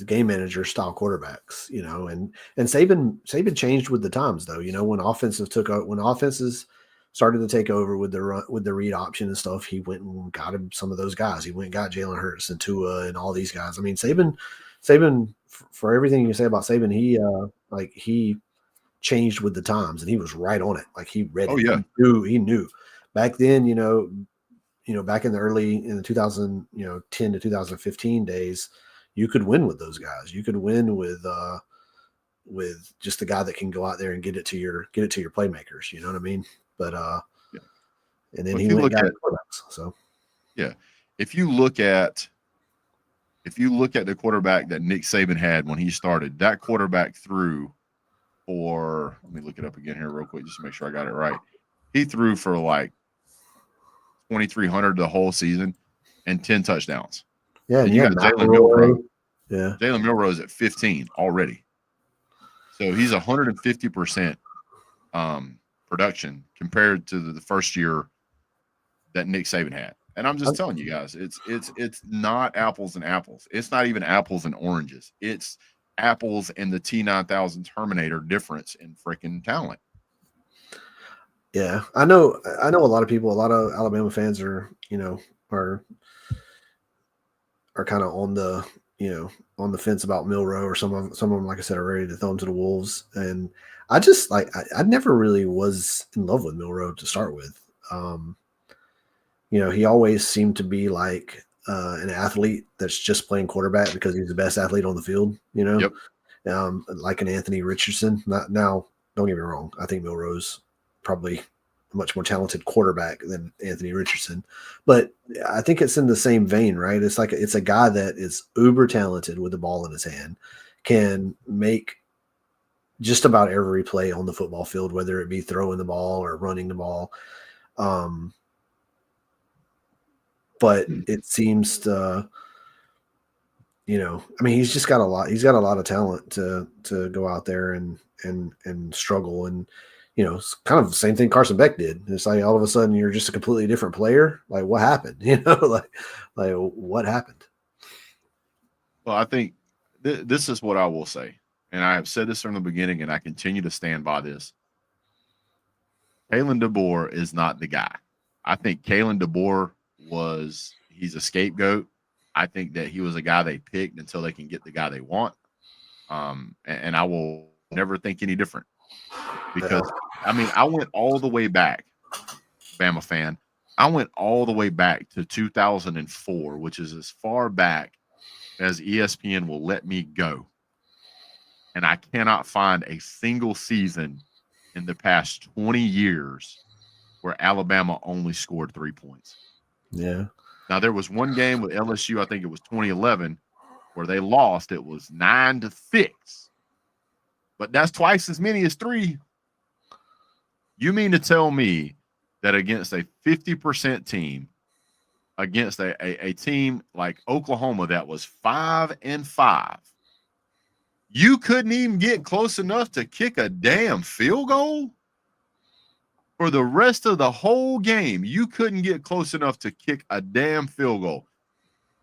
game manager style quarterbacks, and Saban changed with the times though. When offenses started to take over with the read option and stuff, he went and got him some of those guys. He went and got Jalen Hurts and Tua and all these guys. I mean, Saban, for everything you say about Saban, he changed with the times and he was right on it. Like he read it. Yeah. He knew back then. Back in the 2010 to 2015 days, you could win with those guys. You could win with just the guy that can go out there and get it to your playmakers. You know what I mean? But and then he went and got quarterbacks. So yeah, if you look at the quarterback that Nick Saban had when he started, that quarterback threw for, let me look it up again here real quick just to make sure I got it right. He threw for like 2,300 the whole season and 10 touchdowns. Yeah, and you got Jalen Milroe. Yeah, Jalen Milroe's at 15 already. So he's 150% production compared to the first year that Nick Saban had. And I'm just telling you guys, it's not apples and apples. It's not even apples and oranges. It's apples and the T9000 Terminator difference in freaking talent. Yeah, I know a lot of people, a lot of Alabama fans are kind of on the fence about Milroe, or some of them, like I said, are ready to throw him to the wolves. And I just I never really was in love with Milroe to start with. He always seemed to be like an athlete that's just playing quarterback because he's the best athlete on the field. Yep. Like an Anthony Richardson. Now, don't get me wrong. I think Milroe's probably a much more talented quarterback than Anthony Richardson, but I think it's in the same vein, right? It's like it's a guy that is uber talented with the ball in his hand, can make just about every play on the football field, whether it be throwing the ball or running the ball. But it seems to, he's just got a lot. He's got a lot of talent to go out there and struggle. And it's kind of the same thing Carson Beck did. It's like all of a sudden you're just a completely different player. Like, what happened? Like what happened? Well, I think this is what I will say, and I have said this from the beginning, and I continue to stand by this. Kalen DeBoer is not the guy. I think Kalen DeBoer he's a scapegoat. I think that he was a guy they picked until they can get the guy they want. And I will never think any different, because I went all the way back, Bama fan. I went all the way back to 2004, which is as far back as ESPN will let me go. And I cannot find a single season in the past 20 years where Alabama only scored 3 points. Yeah. Now, there was one game with LSU, I think it was 2011, where they lost. It was 9-6. But that's twice as many as 3. You mean to tell me that against a 50% team, against a team like Oklahoma that was 5-5, you couldn't even get close enough to kick a damn field goal? For the rest of the whole game, you couldn't get close enough to kick a damn field goal.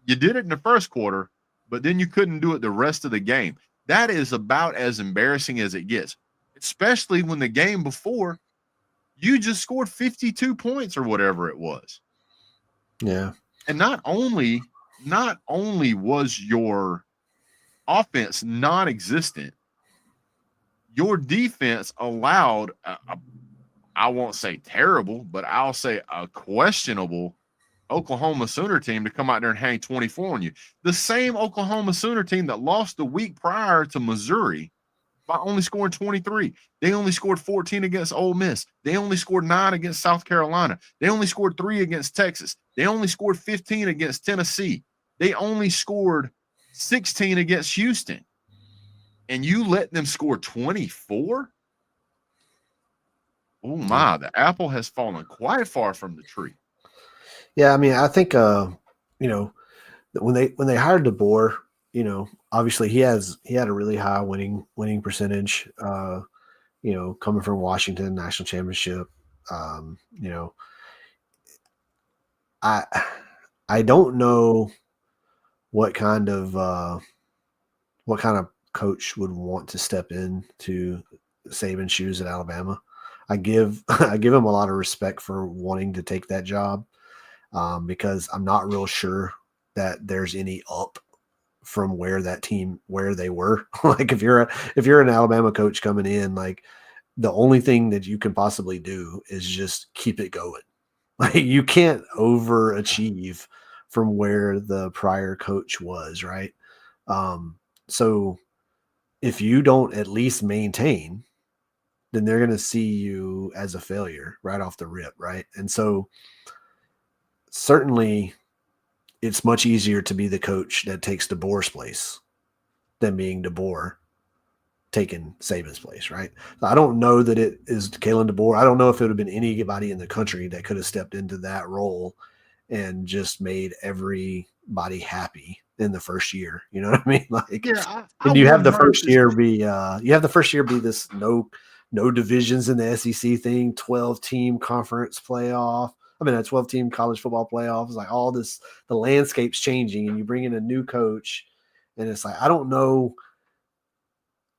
You did it in the first quarter, but then you couldn't do it the rest of the game. That is about as embarrassing as it gets, especially when the game before you just scored 52 points or whatever it was. Yeah. And not only was your offense non-existent, your defense allowed I won't say terrible, but I'll say a questionable Oklahoma Sooner team to come out there and hang 24 on you. The same Oklahoma Sooner team that lost the week prior to Missouri by only scoring 23. They only scored 14 against Ole Miss. They only scored 9 against South Carolina. They only scored 3 against Texas. They only scored 15 against Tennessee. They only scored 16 against Houston. And you let them score 24? Oh my, the apple has fallen quite far from the tree. Yeah, I think when they hired DeBoer, obviously he had a really high winning percentage. Coming from Washington, national championship. I don't know what kind of coach would want to step into Saban's shoes at Alabama. I give him a lot of respect for wanting to take that job, because I'm not real sure that there's any up from where they were. Like if you're an Alabama coach coming in, like the only thing that you can possibly do is just keep it going. Like you can't overachieve from where the prior coach was, right? So if you don't at least maintain, then they're going to see you as a failure right off the rip, right? And so certainly it's much easier to be the coach that takes DeBoer's place than being DeBoer taking Saban's place, right? So I don't know that it is Kalen DeBoer. I don't know if it would have been anybody in the country that could have stepped into that role and just made everybody happy in the first year. You know what I mean? Like, Yeah, and you have the first year be this no divisions in the SEC thing, 12-team conference playoff. I mean, a 12-team college football playoff. It's like all this, the landscape's changing, and you bring in a new coach, and it's like, I don't know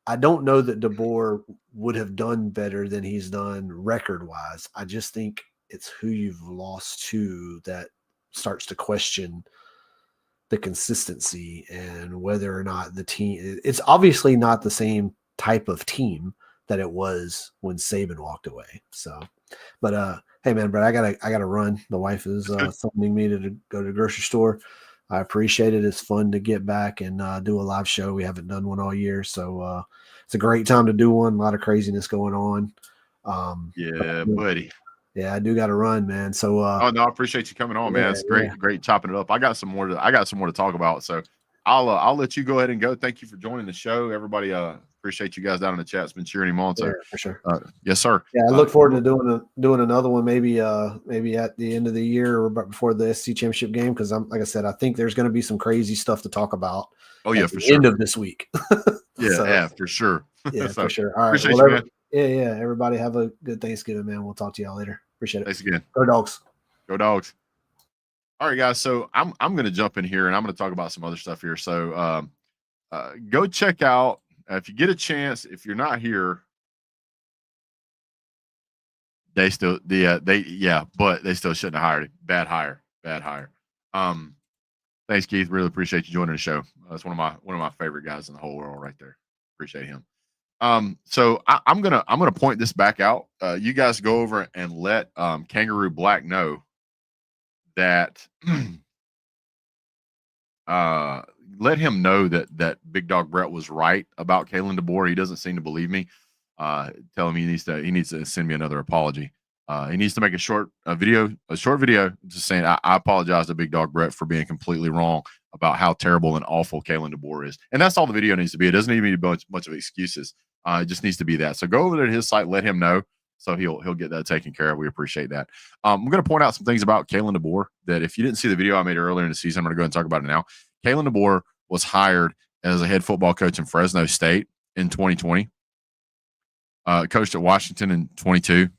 that DeBoer would have done better than he's done record-wise. I just think it's who you've lost to that starts to question the consistency and whether or not the team. It's obviously not the same type of team that it was when Saban walked away. So, but hey man, Brett, I gotta run. The wife is summoning me to go to the grocery store. I appreciate it. It's fun to get back and do a live show. We haven't done one all year, so it's a great time to do one. A lot of craziness going on. Yeah, buddy. Yeah, I do got to run, man. So, oh no, I appreciate you coming on, man. It's great chopping it up. I got some more to talk about. So, I'll let you go ahead and go. Thank you for joining the show, everybody. Appreciate you guys down in the chat. It's been cheering him on. So, for sure. Yes, sir. Yeah, I look forward to doing another one, maybe at the end of the year or before the SC championship game, because like I said, I think there's going to be some crazy stuff to talk about. Oh yeah, for sure. End of this week. Yeah, for sure. Yeah, for sure. All right. Well, yeah. Everybody have a good Thanksgiving, man. We'll talk to y'all later. Appreciate it. Thanks again. Go Dogs. Go Dogs. All right, guys. So I'm going to jump in here and I'm going to talk about some other stuff here. So go check out if you get a chance. If you're not here, but they still shouldn't have hired him. Bad hire. Thanks, Keith. Really appreciate you joining the show. That's one of my favorite guys in the whole world, right there. Appreciate him. So I'm gonna point this back out. You guys go over and let Kangaroo Black know that let him know that Big Dog Brett was right about Kalen DeBoer. He doesn't seem to believe me. Tell him he needs to send me another apology. He needs to make a short video just saying I apologize to Big Dog Brett for being completely wrong about how terrible and awful Kalen DeBoer is. And that's all the video needs to be. It doesn't even need much of excuses. It just needs to be that. So go over there to his site, let him know. So he'll get that taken care of. We appreciate that. I'm going to point out some things about Kalen DeBoer that if you didn't see the video I made earlier in the season, I'm going to go ahead and talk about it now. Kalen DeBoer was hired as a head football coach in Fresno State in 2020. Coached at Washington in 22.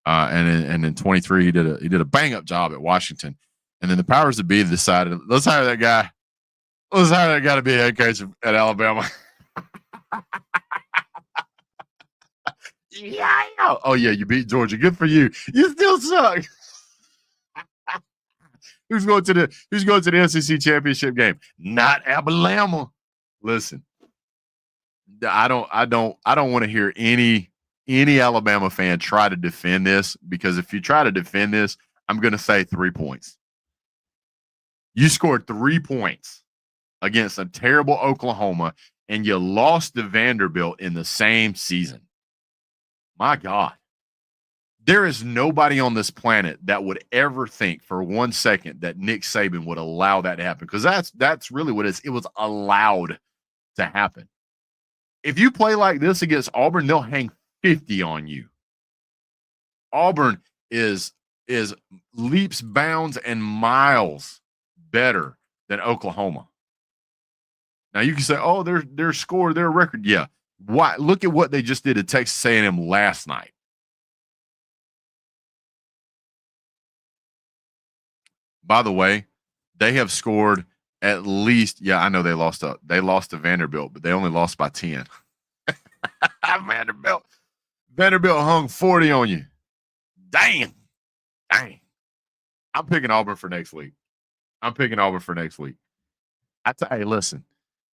And in 23, he did a bang up job at Washington. And then the powers that be decided, let's hire that guy. Let's hire that guy to be a head coach at Alabama. Yeah. Oh yeah, you beat Georgia. Good for you. You still suck. Who's going to the SEC championship game? Not Alabama. Listen, I don't want to hear any Alabama fan try to defend this, because if you try to defend this, I'm going to say 3 points. You scored 3 points against a terrible Oklahoma, and you lost to Vanderbilt in the same season. My God. There is nobody on this planet that would ever think for 1 second that Nick Saban would allow that to happen, because that's really what it was allowed to happen. If you play like this against Auburn, they'll hang 50 on you. Auburn is leaps, bounds, and miles better than Oklahoma. Now you can say, "Oh, their score, their record." Yeah. Why? Look at what they just did to Texas A&M last night. By the way, they have scored at least. Yeah, I know they lost to Vanderbilt, but they only lost by 10. Vanderbilt hung 40 on you. Dang. I'm picking Auburn for next week. Hey, listen.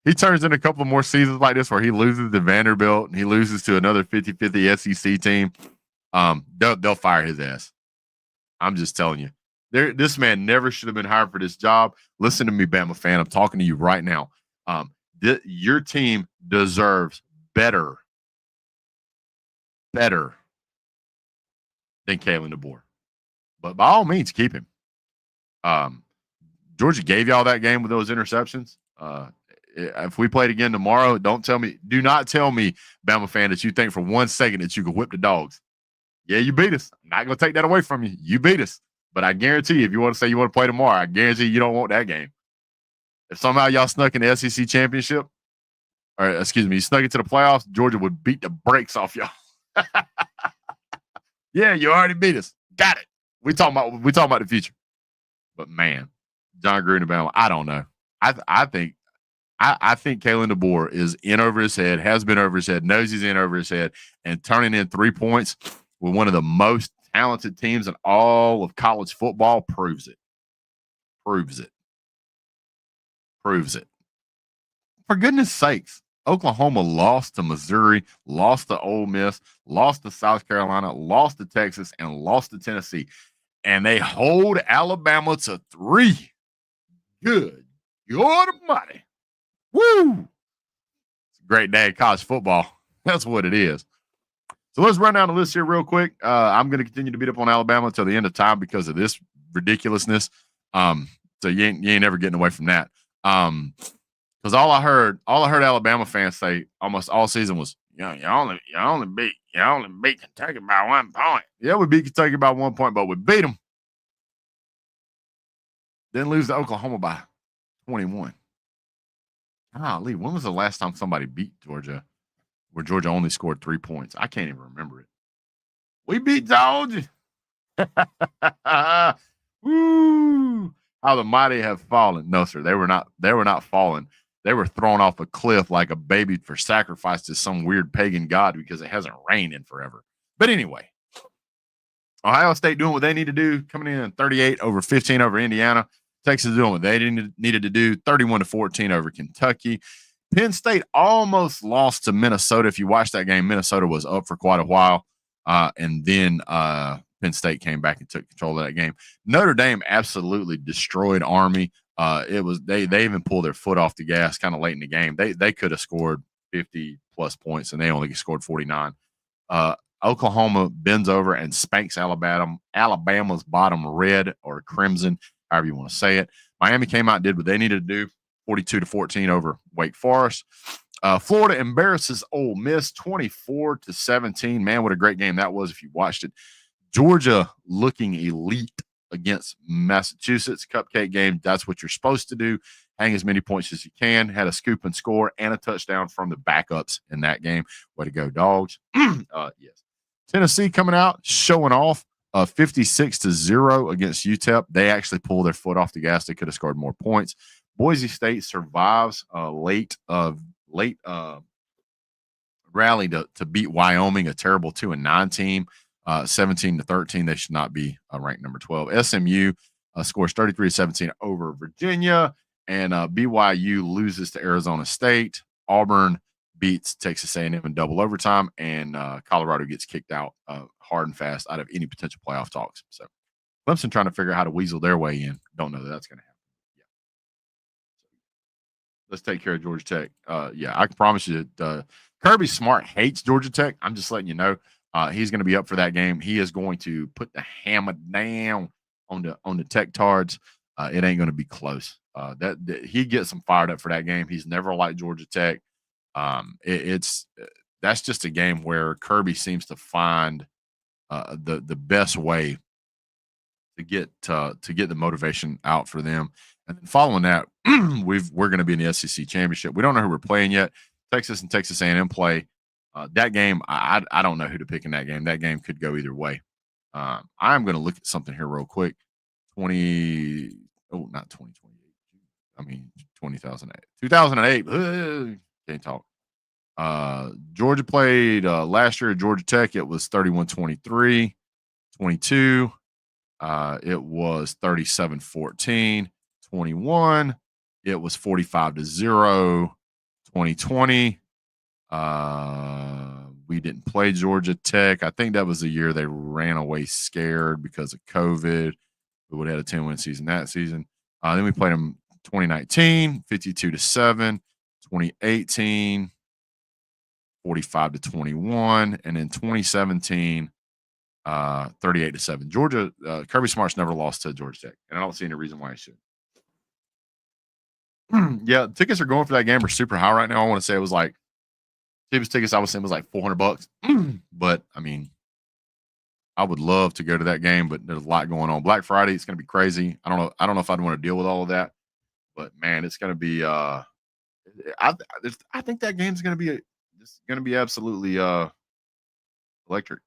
He turns in a couple more seasons like this where he loses to Vanderbilt and he loses to another 50-50 SEC team. They'll fire his ass. I'm just telling you. This man never should have been hired for this job. Listen to me, Bama fan. I'm talking to you right now. Your team deserves better than Kalen DeBoer. But by all means, keep him. Georgia gave y'all that game with those interceptions. If we played again tomorrow, do not tell me, Bama fan, that you think for 1 second that you could whip the Dogs. Yeah, you beat us. I'm not going to take that away from you. You beat us. But I guarantee you, if you want to say you want to play tomorrow, I guarantee you don't want that game. If somehow y'all snuck in the SEC championship, or excuse me, you snuck into the playoffs, Georgia would beat the brakes off y'all. Yeah, you already beat us. Got it. We talking about the future. But man, John Gruden, Bama, I don't know. I think Kalen DeBoer is in over his head, has been over his head, knows he's in over his head, and turning in 3 points with one of the most talented teams in all of college football proves it. Proves it. For goodness sakes, Oklahoma lost to Missouri, lost to Ole Miss, lost to South Carolina, lost to Texas, and lost to Tennessee. And they hold Alabama to 3. Good God almighty. Woo! It's a great day of college football. That's what it is. So let's run down the list here real quick. I'm going to continue to beat up on Alabama until the end of time because of this ridiculousness. So you ain't never getting away from that. Because all I heard Alabama fans say almost all season was, you only beat Kentucky by 1 point. Yeah, we beat Kentucky by 1 point, but we beat them. Didn't lose to Oklahoma by 21. Golly, when was the last time somebody beat Georgia where Georgia only scored 3 points? I can't even remember it. We beat Georgia. Woo! How the mighty have fallen. No, sir, they were not fallen. They were thrown off a cliff like a baby for sacrifice to some weird pagan god because it hasn't rained in forever. But anyway, Ohio State doing what they need to do, coming in 38-15 over Indiana. Texas doing what they needed to do, 31-14 over Kentucky. Penn State almost lost to Minnesota. If you watch that game, Minnesota was up for quite a while, and then Penn State came back and took control of that game. Notre Dame absolutely destroyed Army. It was they even pulled their foot off the gas kind of late in the game. They could have scored 50 plus points, and they only scored 49. Oklahoma bends over and spanks Alabama's bottom red or crimson, however you want to say it. Miami came out and did what they needed to do, 42-14 over Wake Forest. Florida embarrasses Ole Miss 24-17. Man, what a great game that was if you watched it. Georgia looking elite against Massachusetts. Cupcake game. That's what you're supposed to do. Hang as many points as you can. Had a scoop and score and a touchdown from the backups in that game. Way to go, Dogs. Yes. Tennessee coming out, showing off 56-0 against UTEP. They actually pulled their foot off the gas. They could have scored more points. Boise State survives late rally to beat Wyoming, a terrible 2-9 team. 17-13. They should not be ranked number 12. SMU scores 33-17 over Virginia, and BYU loses to Arizona State. Auburn beats Texas A&M in double overtime, and Colorado gets kicked out hard and fast out of any potential playoff talks. So Clemson trying to figure out how to weasel their way in. Don't know that that's going to happen. Yeah. Let's take care of Georgia Tech. I can promise you that Kirby Smart hates Georgia Tech. I'm just letting you know. He's going to be up for that game. He is going to put the hammer down on the Tech Tards. It ain't going to be close. That he gets them fired up for that game. He's never liked Georgia Tech. That's just a game where Kirby seems to find the best way to get the motivation out for them. And then following that, we're going to be in the SEC championship. We don't know who we're playing yet. Texas and Texas A&M play. That game, I don't know who to pick in that game. That game could go either way. I'm going to look at something here real quick. 2008. I mean, 2008. 2008. Can't talk. Georgia played last year at Georgia Tech. It was 31-23. 22. It was 37-14. 21. It was 45-0. 2020. We didn't play Georgia Tech. I think that was the year they ran away scared because of COVID. We would have had a 10-win season that season. Then we played them 2019, 52-7, 2018, 45-21, and then 2017, 38-7. Georgia, Kirby Smart's never lost to Georgia Tech, and I don't see any reason why he should. Yeah, tickets are going for that game are super high right now. I want to say it was like cheapest tickets I was saying was like $400. But I mean, I would love to go to that game, but there's a lot going on. Black Friday, it's going to be crazy. I don't know if I'd want to deal with all of that, but man, it's going to be. I think that game's going to be absolutely Electric.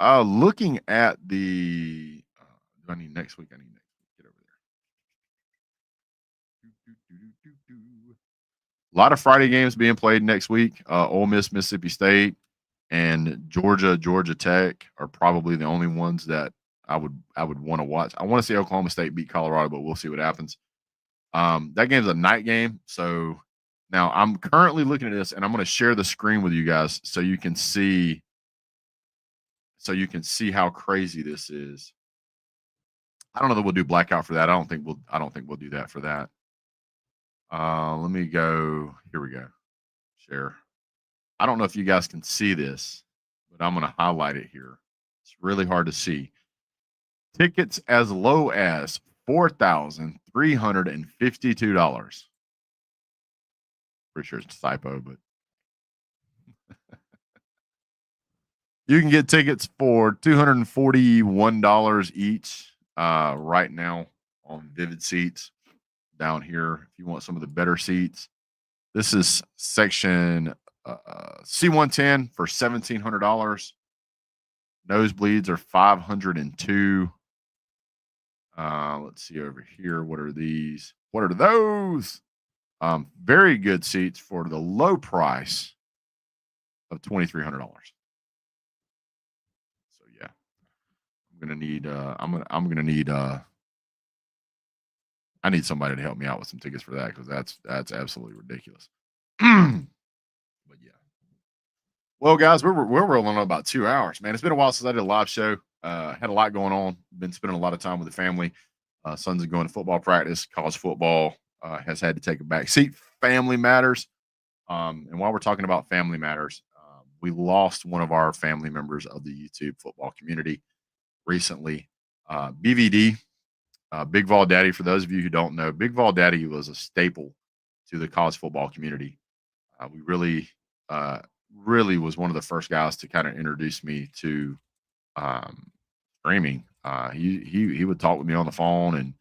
Looking at the do I need next week? I need next week. Get over there. A lot of Friday games being played next week. Ole Miss, Mississippi State, and Georgia Tech are probably the only ones that I would want to watch. I want to see Oklahoma State beat Colorado, but we'll see what happens. That game's a night game, so now I'm currently looking at this, and I'm going to share the screen with you guys so you can see how crazy this is. I don't know that we'll do blackout for that. I don't think we'll do that for that. Let me go. Here we go. Share. I don't know if you guys can see this, but I'm going to highlight it here. It's really hard to see. Tickets as low as $4,352. Pretty sure it's a typo, but you can get tickets for $241 each right now on Vivid Seats down here. If you want some of the better seats, this is section C110 for $1,700. Nosebleeds are $502. Let's see over here. What are these? What are those? Very good seats for the low price of $2,300. So yeah, I'm gonna need. I need somebody to help me out with some tickets for that because that's absolutely ridiculous. But yeah. Well, guys, we're rolling on about 2 hours, man. It's been a while since I did a live show. Had a lot going on. Been spending a lot of time with the family. Sons are going to football practice. College football has had to take a back seat. Family matters. And while we're talking about family matters, we lost one of our family members of the YouTube football community recently. BVD, Big Vol Daddy. For those of you who don't know, Big Vol Daddy was a staple to the college football community. We really was one of the first guys to kind of introduce me to streaming. He would talk with me on the phone and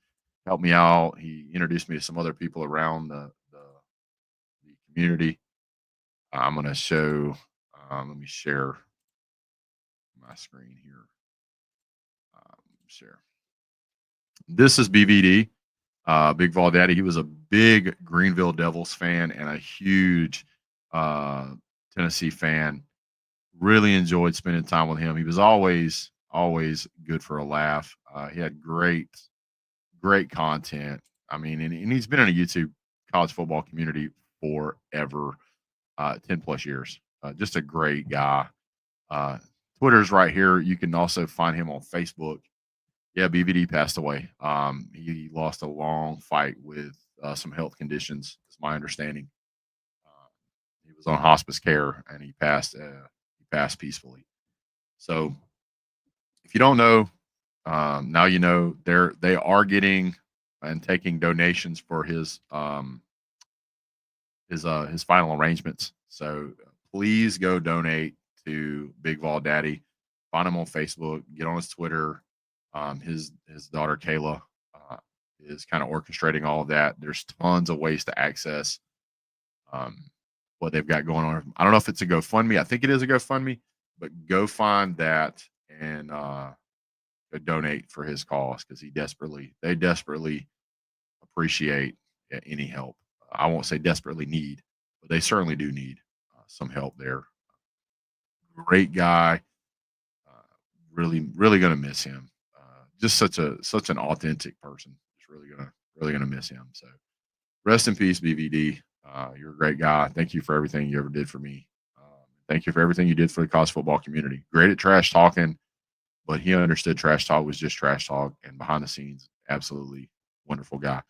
help me out. He introduced me to some other people around the community. I'm going to show. Let me share my screen here. Share. This is BVD, Big Vol Daddy. He was a big Greenville Devils fan and a huge Tennessee fan. Really enjoyed spending time with him. He was always good for a laugh. He had great content. I mean, and he's been in a YouTube college football community forever, 10 plus years. Just a great guy. Twitter's right here. You can also find him on Facebook. Yeah, BVD passed away. He lost a long fight with some health conditions, is my understanding. He was on hospice care and he passed peacefully. So if you don't know, now you know. They are getting and taking donations for his final arrangements. So please go donate to Big Vol Daddy. Find him on Facebook. Get on his Twitter. His daughter Kayla is kind of orchestrating all of that. There's tons of ways to access what they've got going on. I don't know if it's a GoFundMe. I think it is a GoFundMe, but go find that and go donate for his cause because they desperately appreciate any help. I won't say desperately need, but they certainly do need some help there. Great guy. Really going to miss him. Just such an authentic person. Just really gonna miss him. So rest in peace, BVD. You're a great guy. Thank you for everything you ever did for me. Thank you for everything you did for the college football community. Great at trash talking, but he understood trash talk was just trash talk, and behind the scenes, absolutely wonderful guy.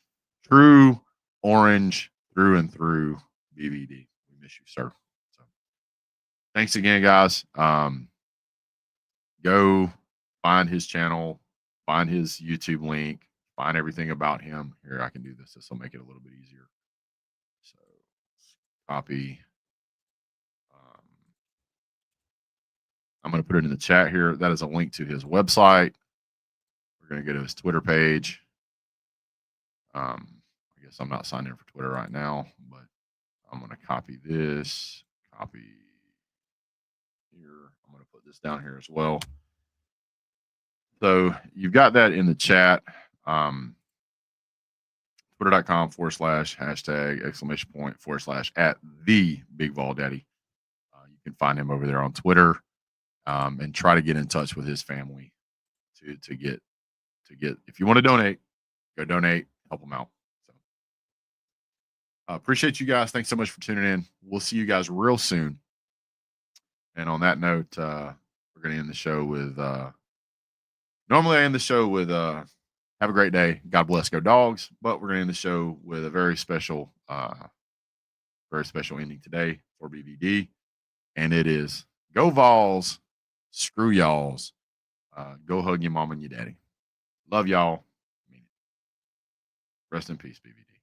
True orange through and through, BVD. We miss you, sir. So thanks again, guys. Go find his channel, find his YouTube link, find everything about him. Here, I can do this. This will make it a little bit easier. So copy. I'm going to put it in the chat here. That is a link to his website. We're going to go to his Twitter page. I guess I'm not signed in for Twitter right now, but I'm going to copy this. Copy. here. I'm going to put this down here as well. So you've got that in the chat. Twitter.com/# @ the Big Vol Daddy. You can find him over there on Twitter, and try to get in touch with his family to get. If you want to donate, go donate, help them out. So appreciate you guys. Thanks so much for tuning in. We'll see you guys real soon. And on that note, we're going to end the show with. Normally, I end the show with "Have a great day, God bless, go Dogs." But we're going to end the show with a very special ending today for BVD, and it is "Go Vols, screw y'alls, go hug your mom and your daddy. Love y'all. Rest in peace, BVD."